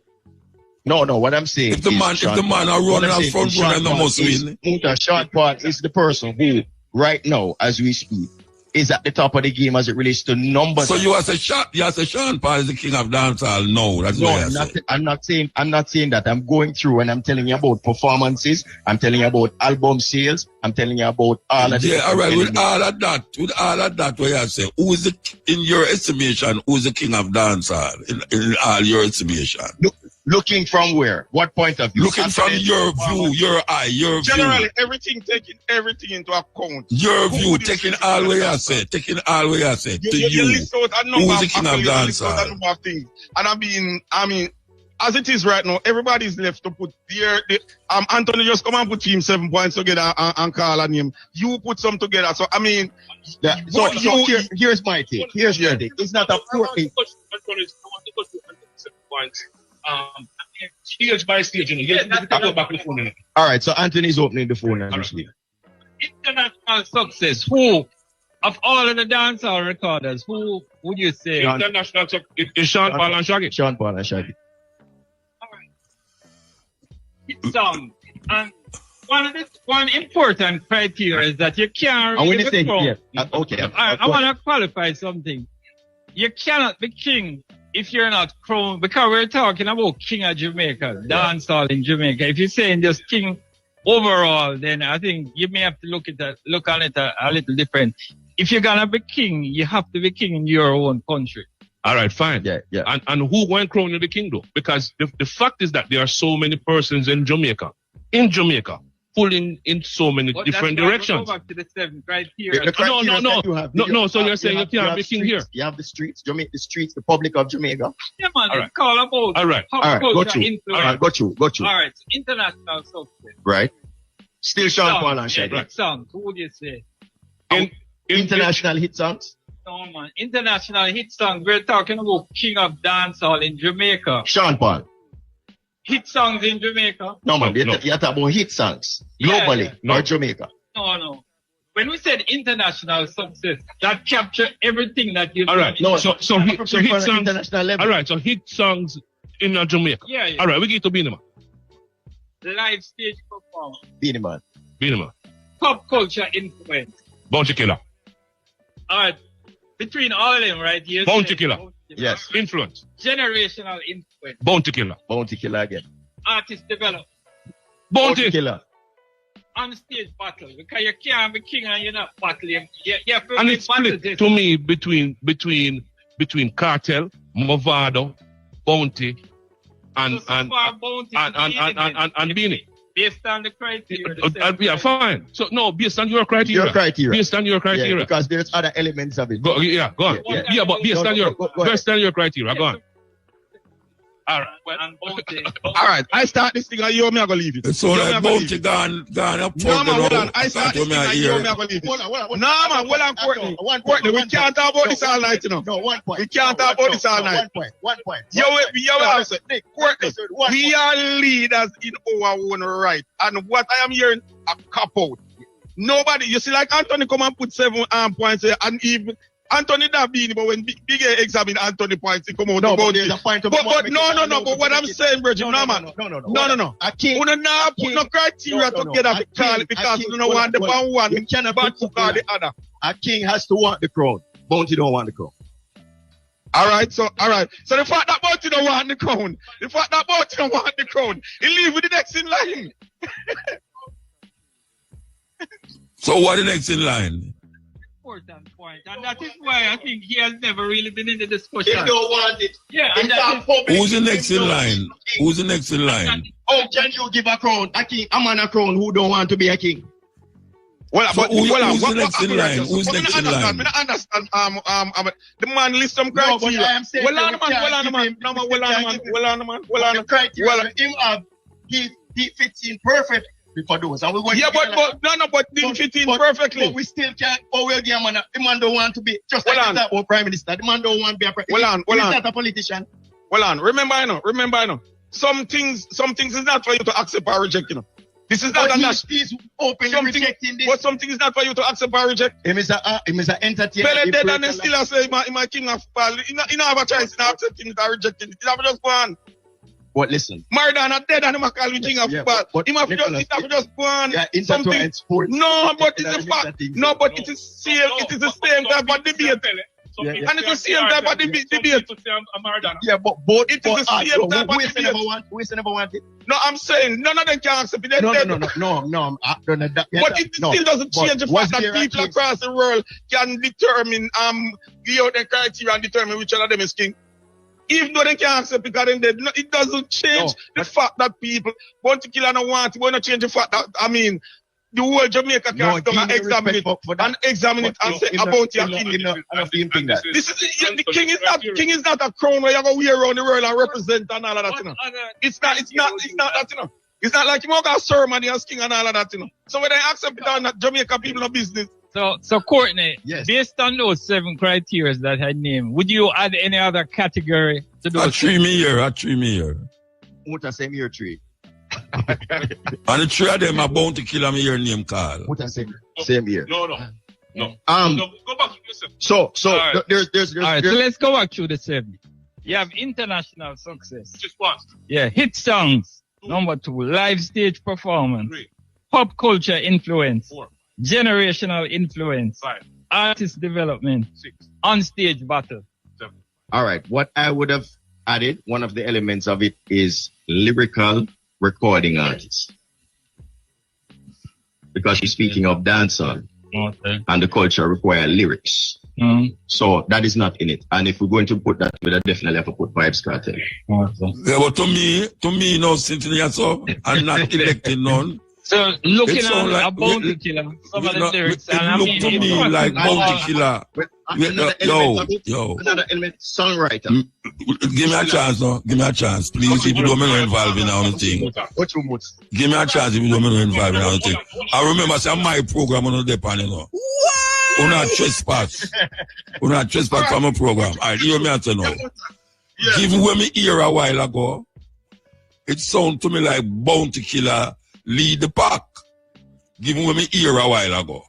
No. What I'm saying, if the man are running as front runner, no must win. Muta, Sean Paul is the person who, right now, as we speak, is at the top of the game as it relates to numbers. So you say Sean Paul is the king of dancehall? No, that's what I'm not saying that. I'm going through and I'm telling you about performances. I'm telling you about album sales. I'm telling you about all of all right. With all of that, what you say? Who is in your estimation? Who is the king of dancehall in all your estimation? Looking from where? What point of view? Looking from your view, your eye, your view. Generally, taking everything into account. Your view, taking all way I say, to you. You list out a number Who's the king of dancehall? And I mean, as it is right now, everybody's left to put Anthony just come and put team 7 points together and call on him. You put some together. So I mean, here's my take. Here's your take. It's not a Courtney. Stage by stage, go back to the phone. All right, so Anthony's opening the phone. International success. Who of all of the dancehall recorders? Who would you say? International success is Sean Paul and Shaggy. Sean Paul and Shaggy. All right. And one important criteria is that you can't. And when you think, okay, I want to qualify something. You cannot be king if you're not crowned, because we're talking about king of Jamaica, dancehall in Jamaica. If you're saying just king overall, then I think you may have to look on it a little different. If you're gonna be king, you have to be king in your own country. All right, fine. Yeah. And who went crown the king though? Because the fact is that there are so many persons in Jamaica, pulling in so many different directions. Go back to the 7 criteria. No. So you're saying you can't be king here. You have the streets, Jamaica, the streets, the public of Jamaica. Yeah, man. It's call about. All right. Go through. All right. International success. Right. Still Sean Paul and Shaggy. Hit songs. Who would you say? International hit songs. No, man. International hit songs. We're talking about king of dancehall in Jamaica. Sean Paul. Hit songs in Jamaica? No, man. You're talking about hit songs globally, or Jamaica. No. When we said international success, that captures everything that you. All right. No. So hit songs. International level. All right. So hit songs in Jamaica. Yeah. All right. We get to Beenie Man. Live stage performance. Beenie Man. Pop culture influence. Bounty Killer. All right. Between all of them, right here. Bounty Killer. Yes. Influence. Generational influence. Bounty Killer. Bounty Killer again. Artist development. Bounty Killer. On stage battle. Because you can't be king and you're not battling. You have to And it's split to me between Kartel, Movado, Bounty, and Beenie. Based on the criteria. Yeah, fine. So no, based on your criteria. Based on your criteria. Yeah, because there's other elements of it. Go on. Yeah, but based on your criteria, go on. All right. I start this thing and you me I go leave it. So like Bounty gone up. No man, hold on. I start this thing and you me I go leave it. No man, hold on, Courtney. We can't talk about this all night, you know. No, 1 point. We can't talk about this all night. 1 point. Courtney, we are leaders in our own right. And what I am hearing, a cop out. Nobody, you see, like Anthony come and put 7 points here, and even Anthony that Beenie, but when Big examine Anthony points, he come out about it. But what I'm saying, Bridget, no. A king, you not put no criteria together to call it because you don't want the one, you cannot put the other. A king has to want the crown. Bounty don't want the crown. All right. So the fact that Bounty don't want the crown, he leave with the next in line. So what the next in line? Important point, and that is why I think he has never really been in the discussion. He don't want it. Yeah, and who's the next in line? Who's the next in line? How can you give a crown? A king, a man a crown who don't want to be a king. Who's the next in line? Who's next in line? I understand. The man list some criteria. Well, he fits in perfect. For those. And we but didn't fit in perfectly. But we still can't. Oh, well, the man don't want to be just like that prime minister. The man don't want to be a prime minister. He's not a politician. Remember, I know. Some things is not for you to accept or reject, you know. This is not he's openly rejecting this. But something is not for you to accept or reject. Him is an entertainer. Pele dead and still say my king of Paul. You don't have a choice in accepting it or rejecting it. You have to just go on. But listen, Maradona dead and him call me king of football. He have to just go on. Something. No, but it's a fact. No, but it is same. It is the same type of debate. And it's the same type of debate. Yeah, but both. It is the same type of debate. Who is never want it? No, I'm saying none of them can accept it. No. But it still doesn't change the fact that people across the world can determine give out the criteria and determine which one of them is king. Even though they can't accept it because it doesn't change the fact that people want to kill and want it. We're not change the fact that, the whole Jamaica can come and examine it and say about your king. The king is not a crown where you go wear around the world and represent and all of that, you know. It's not that, you know. It's not like you go a ceremony as king and all of that, you know. So when they accept it or not, Jamaica people no business. So Courtney, based on those 7 criteria that I named, would you add any other category to those? A 3 year. Muta same year 3. And the 3 of them are bound to kill me your name call. Muta same year. No. Go back to yourself. So right. there's all right, so let's go back to the 7. You have international success. Just one. Yeah, hit songs. 2. Number 2, live stage performance. 3. Pop culture influence. 4. Generational influence. 5. Artist development. 6. On stage battle. 7. All right. What I would have added, one of the elements of it is lyrical recording artists. Because you're speaking of dancehall. Okay. And the culture require lyrics. So that is not in it. And if we're going to put that, we'll definitely have to put Vybz Kartel. Yeah, but to me, no, sitting here, so I'm not electing none. So looking It at sound like- a Bounty Killer, some of the lyrics, it and I look mean, to me like Bounty Killer. Yo. Another element, songwriter. Give me a chance, no. Give me a chance, please. If you don't want to involve in our thing. Give me a chance if you don't want to involve in our thing. I remember saying my program on the depend, you know. What? Una trespass. Una trespass from a program. I hear me at now. Given when me hear a while ago, it sound to me like Bounty Killer lead the pack. Given when me hear a while ago.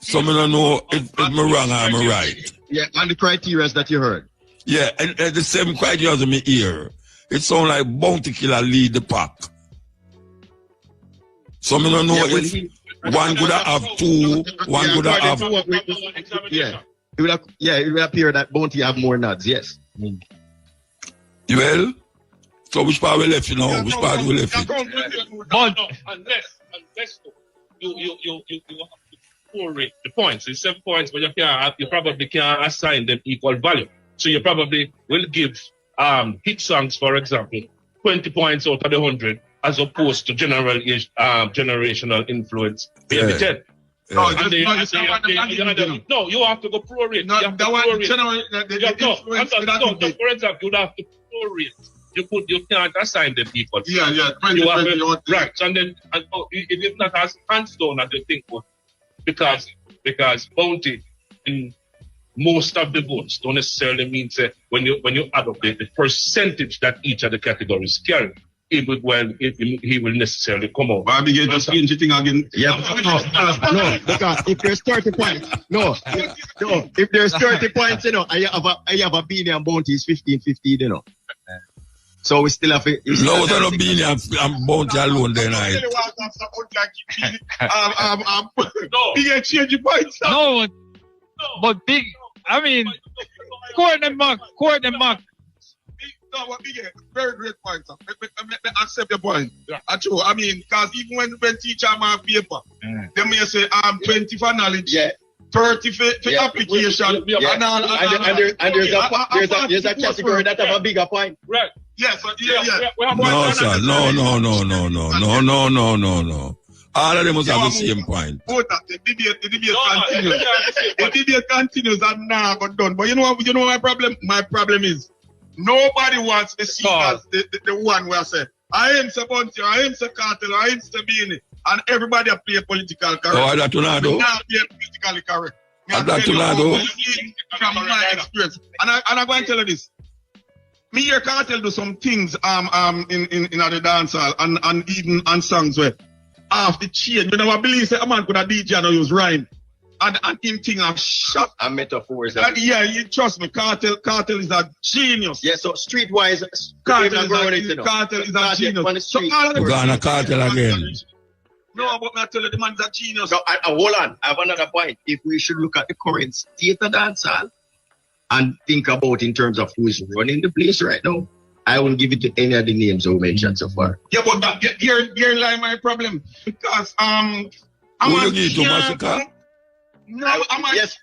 So me don't know if me wrong or I'm right. Yeah, and the criteria that you heard. Yeah, and the same criteria as me hear. It sound like Bounty Killer lead the pack. So me don't know if one could have two, one could have. Yeah, it would appear that Bounty have more nods, yes. Well, so which part we left, you know? Which part we left? But unless you have to prorate the points. It's 7 points, but you probably can't assign them equal value. So you probably will give hit songs, for example, 20 points out of the 100, as opposed to generational influence, maybe 10. No, you have to go prorate. No, that one general. For example, you'd have to prorate. You can't assign them equal. Yeah. Right. And then it is not as hands down as you think, because Bounty in most of the votes don't necessarily mean when you add up the percentage that each of the categories carry, he will necessarily come out. But you just change the thing again. Yeah. No, because if there's 30 points, if there's 30 points, you know, I have a Beenie and Bounty is 15-15, you know. So we still have it. No, it's not Beenie and Bounty alone then. Big change the points. No, but big, I mean, court them back. No, what big, very great points. I accept your point. True. I mean, because even when teacher have paper, they may say 20 for knowledge. 30 for application. And there's a category that have a bigger point. Right. Yes. No, sir. No. All of them must have the same point. The debate continues and now got done. But you know my problem? My problem is nobody wants to see as the one where I say, I am the Bounty, I am the Kartel, I am the Beenie, and everybody play political correct. Oh, that's not not play politically correct. That's not from my experience. And I'm going to tell you this. Me hear Kartel do some things in the dance hall and even on songs where half the change. You know, I believe a man could have DJ and use rhyme. And him thing are shot. And metaphors. Yeah, you trust me. Kartel is a genius. Yeah, so streetwise, Kartel is a genius. So all of them. We're gonna Kartel again. No, but I tell you, the man's a genius. So, hold on, I have another point. If we should look at the current state of dancehall and think about in terms of who is running the place right now, I won't give it to any of the names we mentioned so far. Yeah, but here lie my problem. Because I'm who you give to Massacre? No,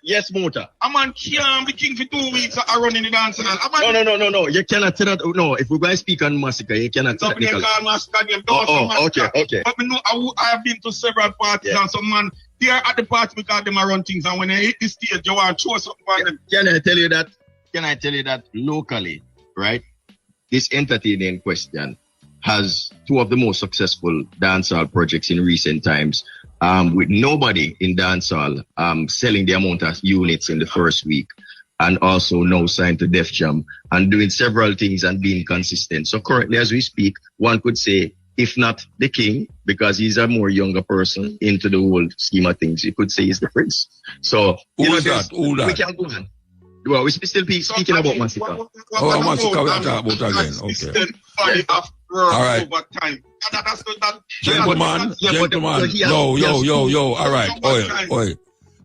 yes, Muta. A man can't be king for 2 weeks running the dance hall. No. You cannot say that. No, if we're going to speak on Massacre, you cannot say that. Okay. But I have been to several parties and some man, they are at the party because they run things, and when they hit the stage, you want to show something for them. Can I tell you that locally, right? This entity in question has two of the most successful dancehall projects in recent times. With nobody in dancehall selling the amount of units in the first week, and also now signed to Def Jam and doing several things and being consistent. So currently, as we speak, one could say, if not the king, because he's a more younger person into the whole scheme of things, you could say he's the prince. So who that? We can go on. Well, we still be speaking about Massacre. Massacre we are talking about again. Okay. All right. Gentlemen. Yo. All right. Oi.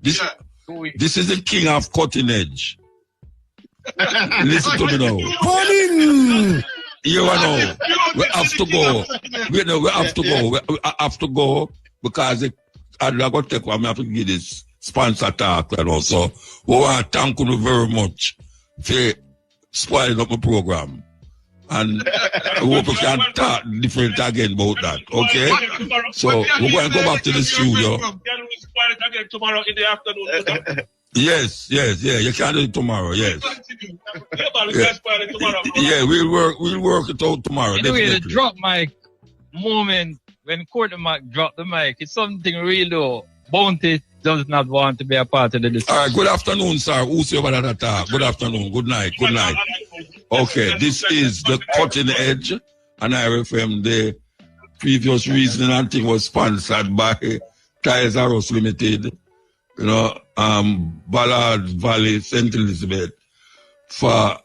This is the king of cutting edge. Listen to me now. Morning. You know, we have to go. We have to go. We have to go because I'm going to take one. I have to give this sponsor talk. You know, so we want to thank you very much for spoiling up my program. And I hope we can talk different again about that. Okay? So we're going to go back to the studio. Can we spoil it again tomorrow in the afternoon? Yes, you can do it tomorrow, yes. Yeah, we'll work it out tomorrow. Anyway, definitely. the drop mic moment when Courtney Mac dropped the mic, it's something real though. Bounty does not want to be a part of the discussion. All right, good afternoon, sir. Who's over that attack? Good afternoon, good night. Okay, this is the Cutting Edge, and IRFM. The previous reasoning and thing was sponsored by Tiles R Us Limited, you know, Ballard Valley, St. Elizabeth, for, all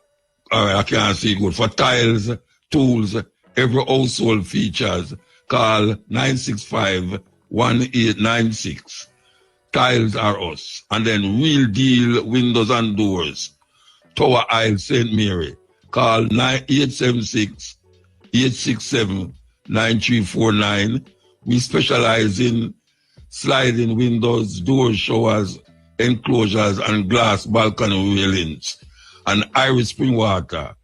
right, I can't see good, for tiles, tools, every household features, call 965-1896. Tiles Are Us. And then Real Deal Windows and Doors, Tower Isle, St. Mary, call 867-9349. We specialize in sliding windows, doors, showers, enclosures, and glass balcony railings. And Irish Spring Water,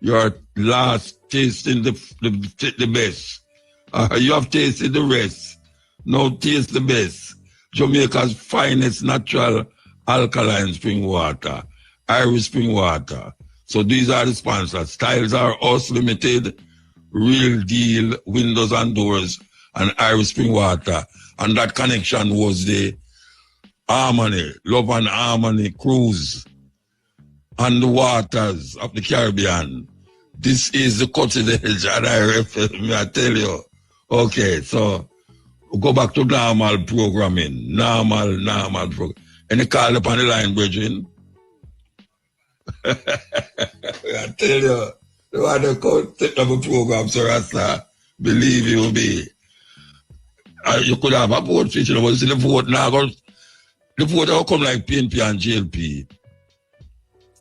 your last tasting the best. You have tasted the rest. Now taste the best. Jamaica's finest natural alkaline spring water. Irish Spring Water. So these are the sponsors. Tiles Are Us Limited, Real Deal Windows and Doors, and Irish Spring Water. And that connection was the Harmony, Love and Harmony cruise on the waters of the Caribbean. This is the Cutting Edge, and I tell you. Okay, so we'll go back to normal programming. Normal program. Any call up on the line, Bridging? I tell you, the one that could take up a program, Sir Rasta, believe you me. You could have a vote feature, but see the vote now, the vote will come like PNP and GLP.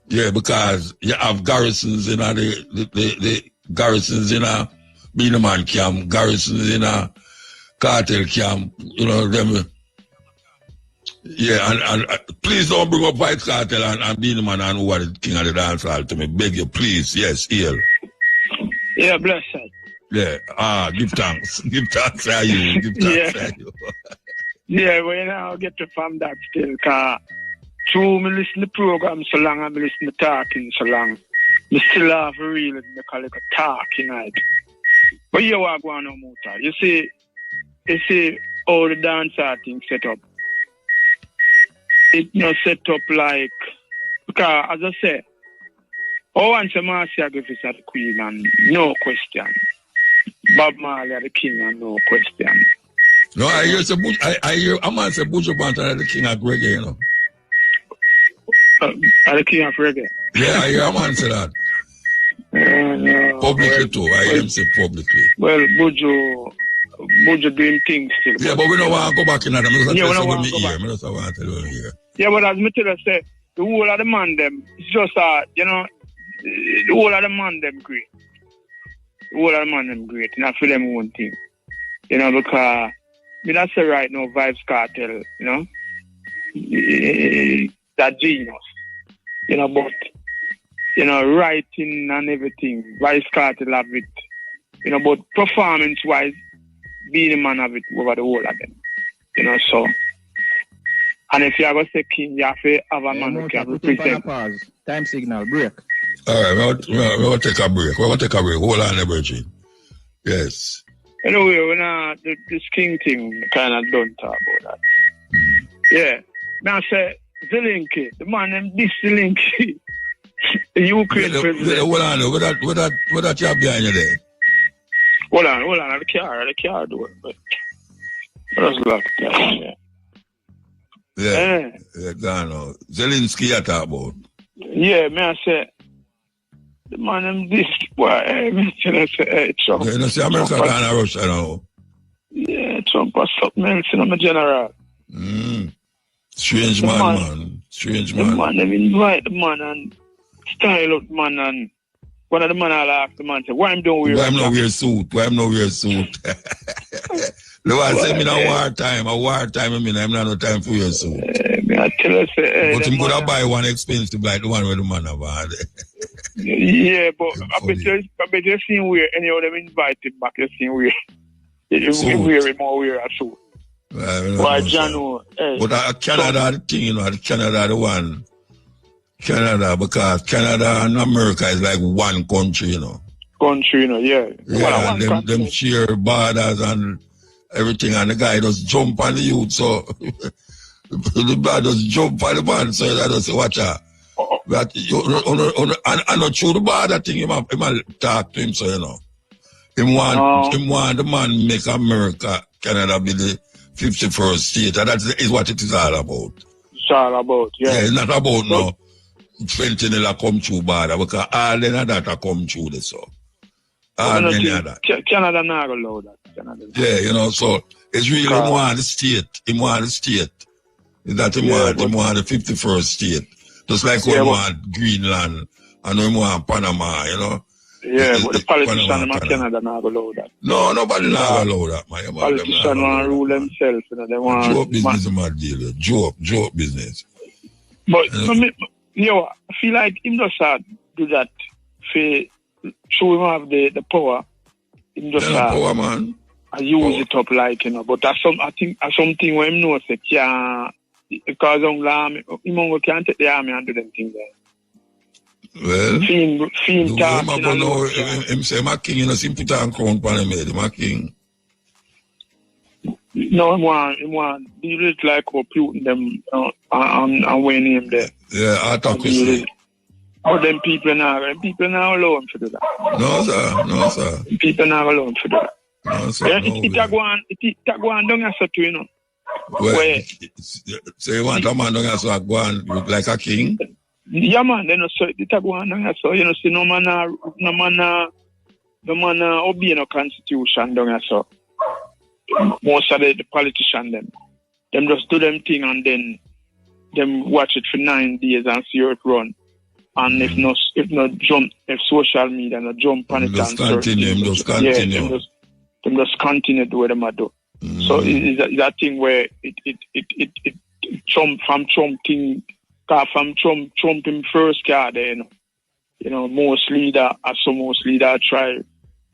Yeah, because you have garrisons in the garrisons in a Beenie Man camp, garrisons in a Kartel camp, you know, them. Yeah, and please don't bring up Vybz Kartel and Beenie Man and who are the king of the dance hall to me. Beg you, please. Yes, here. Yeah, bless her. Yeah, give thanks. Give thanks to you. Give thanks to you. Yeah, well, you know, I'll get to from that still, because through me listen to program so long and me listen to talking so long, me still have a real, me call it a talk, you know. But you are going on muta. You see all the dancer thing set up. It not set up like, because as I say, once a Marcia Griffiths are the queen and no question. Bob Marley are the king and no question. No, I hear a man say Buju Banton are the king of reggae, you know. Are the king of reggae? Yeah, I hear a man say that. No, publicly too, I hear him say publicly. Well, Buju doing things still. Yeah, but we don't want to go back in that. We don't want to go back. Yeah, but as me tell you, say, the whole of the man them, it's just, you know, the whole of the man them great. The whole of the man them great, and I feel them one thing. You know, because, I say right now, Vybz Kartel, you know, that genius. You know, but, you know, writing and everything, Vybz Kartel have it. You know, but performance-wise, Beenie Man have it over the whole of them. You know, so. And if you have a king, you have to have a man who can represent. Pause. Time signal, break. All right, we're going to take a break. Hold on, Virgin. Yes. Anyway, when this king thing, kind of don't talk about that. Yeah. Now, say, Zelensky, the man named this Zelensky, the Ukraine president. Hold on, what that job behind you there? Hold on, the car do it, but just look, yeah. Yeah, Gano. Zelensky you talk about. Yeah, man, I say, the man named this, boy, I say, Trump. You know, see, America gone to Russia now. Yeah, Trump has something else in my general. Strange man. Strange man. The man, they invite the man and style up, man, and one of the man I asked the man said, why I'm doing weird? Why I'm not wear suit? Why I'm not wear suit? The one say me no war time. A war time, I mean, I'm not no time for your suit. I tell us, but him could have buy one expensive like the one where the man have had. Yeah, but I bet you seen where any of them invited back, you seen where you wear him or wear a suit. Why John? But Canada the thing, you know, Canada the one. Canada, because Canada and America is like one country, you know. Country, you know, yeah. Yeah, and them share borders and everything, and the guy just jump on the youth, so the guy just jump on the man, so I just say, watch out. But I not through the border thing, him talk to him, so you know. Him want the man make America, Canada be the 51st state, and that is what it is all about. It's all about, yeah. Yeah, it's not about no fentanyl come through border, because all the that come through this, so. All many of that. Canada not allow that. Canada. Yeah, you know, so it's really him want the state. Him want the state. That him want the 51st state. Just like we want Greenland and we want Panama, you know. Yeah, but the politicians in Canada not allow that. No, nobody not allow that, man. Politicians want to rule themselves, you know. They want joke business, man, deal. Joke business. But you know, I feel like him just do that for show him have the power. Him just power, man. I use it up like, you know. But I think that's something where him knows that because him can't take the army and do them things there. Well, Fiend talk. Him say my king, you know, him put on crown pan him head, my king. No, him want deal it like how Putin them and when him there. Yeah, autocracy. How them people now allow him to do that. No, sir. People now allow him to do that. No, sir. It go on down here, so you know. Well, so you want a man down here so go on look like a king? Yeah, man. Then so it go on down here, so you know, see no man obey no constitution down here, so most of the politicians them just do them thing and then them watch it for 9 days and see how it run. And if social media not jump on it and continue. Them just continue the way them do. So it's that thing where it Trump thing, from Trump him first card there, you know, most leader try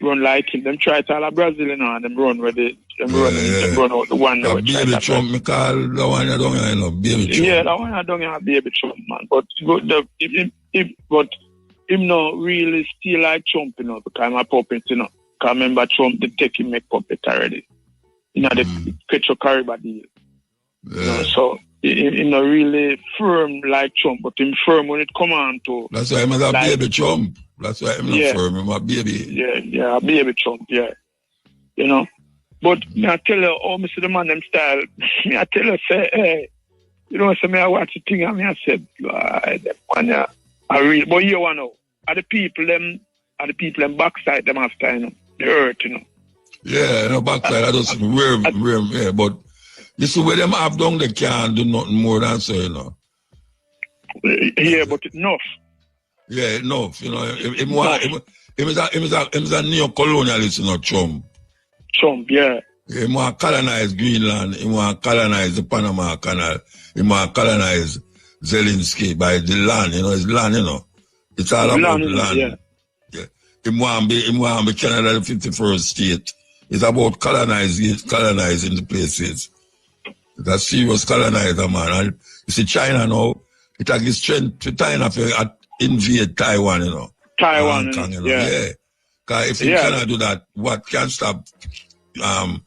run like him. Them try to all a Brazilian and them run where them run out the one that baby Trump, me call the one you don't know, baby Trump. Yeah, that one I don't have baby Trump, man. But him not really still like Trump, you know, because I'm a puppet, you know. Because remember Trump did take him make puppet already. You know, the Petro Caribbean deal. Yeah. You know, so he's not really firm like Trump, but him firm when it come on to. That's why I'm a baby Trump. That's why I'm not firm, I'm a baby. Yeah, a baby Trump, yeah. You know. But I tell you, me see the man them style, I tell you, say, hey, you know, so I watch the thing and I said, I really, but you want to know, are the people them backside them after, you know, the earth, you know. Yeah, no backside, I just rare, yeah, but you see where them have done, they can't do nothing more than so, you know. Yeah, but enough. Yeah, enough, you know. Him is a neo-colonialist, you know, Trump. Trump, yeah. He want to colonize Greenland. He want to colonize the Panama Canal. He want to colonize Zelensky by the land, you know, his land, you know. It's all about land. Yeah. He want to be Canada the 51st state. It's about colonizing the places. It's a serious colonizer, man. And you see China now, it has its strength to China to invade Taiwan, you know. Taiwan, Kong, you know? Yeah. Because if you cannot do that, what can stop China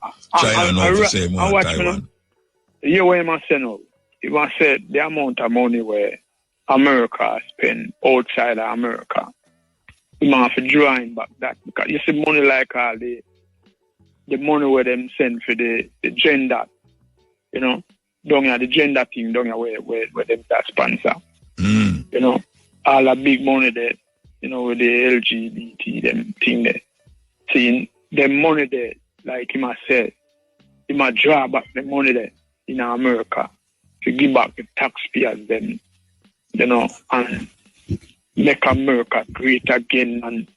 now to say more Taiwan? You what you say now? You must say the amount of money where America spend outside of America. You must have to drawing back that. Because you see money like all the money where them send for the gender, you know, down here, the gender thing down here where them that sponsor. You know, all the big money there. You know, with the LGBT, them thing there. Seeing them money there, like him said, he might draw back the money there in America to give back the taxpayers them, you know, and make America great again, and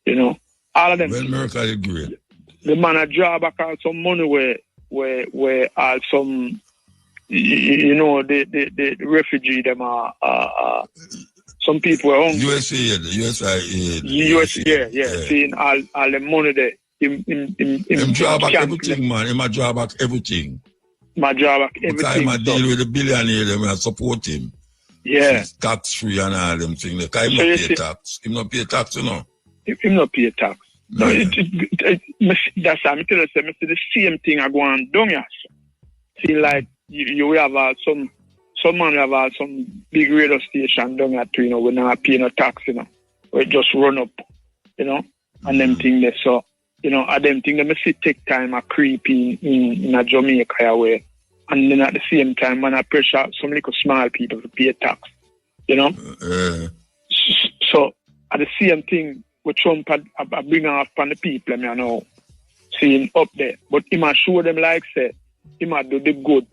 you know, all of them. When America is great. The man a draw back all some money where all some you know the refugee them are some people are hungry. USAID. Yeah. Seeing all the money there. Him draw back everything, man. Him a draw back everything. My draw back everything. Because him a deal with the billionaire, them and support him. Yeah. Tax free and all them things. Because him not pay tax. Him not pay tax, you know. Him not pay tax. No, that's how I tell you, the same thing I go on down here. See, like you have some man have some big radio station down here too, you know, we not pay no tax, you know. We just run up, you know, and them thing there. So, you know, and them thing they see take time a creep in a Jamaica away. And then at the same time when I pressure some little small people to pay tax. You know? So at the same thing with Trump I bring off on the people, you know, seeing up there. But he must show them like say, he must do the good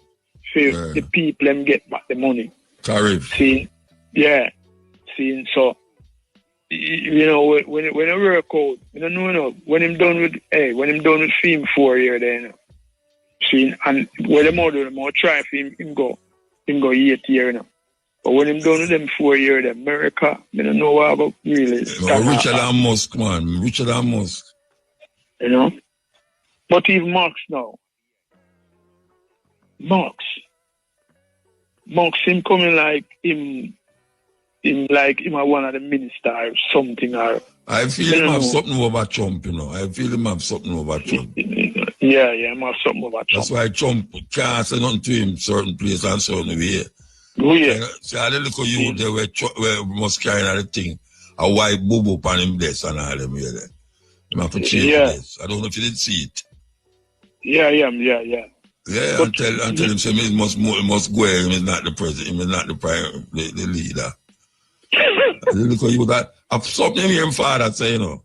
for the people and get back the money. Tariff. Seeing so you know when I work out, you know, when I'm done with film 4 years then, you know. See, and when the more try for him go 8 years, you know. But when I'm done with them 4 years, America, I don't know what about really. Richard and Musk, man. Richard and Musk. You know? But even Musk now. Musk him coming like him a one of the ministers or something. Or I feel him have something over Trump, you know. I feel him have something over Trump. Yeah, him have something over Trump. That's why Trump can't say nothing to him certain place and certain way. Oh, yeah. See, I look at you there where Musk carrying all the thing. A white boo upon him this and all them here. Him have to change this. I don't know if you did see it. Yeah. Yeah, until him say he must go. Him is not the president. Him is not the leader. Look at you that. I've something him father say, you know.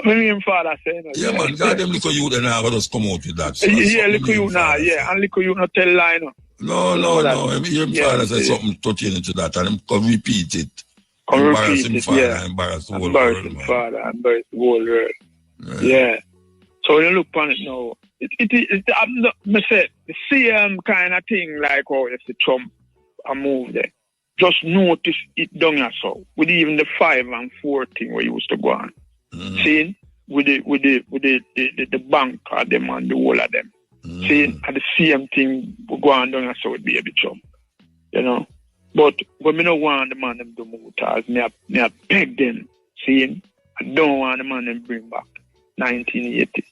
Yeah, man. God, them little you then I just come out with that. So little you now, and little you not tell lie, no. No. Him father say something touching into that, and him come repeat it. Embarrass him father, embarrass the whole world, man. Father, embarrass the whole world. Yeah. So when you look on it now, the same kind of thing like how if the Trump a move there. Just notice it down here so with even the 5 and 4 thing where you used to go on. Seeing with the bank or them and the whole of them. Seeing at the same thing we go on down here so with Baby Trump. You know? But when me don't want the man them do mutas, me I beg them, seeing I don't want the man them bring back 1980.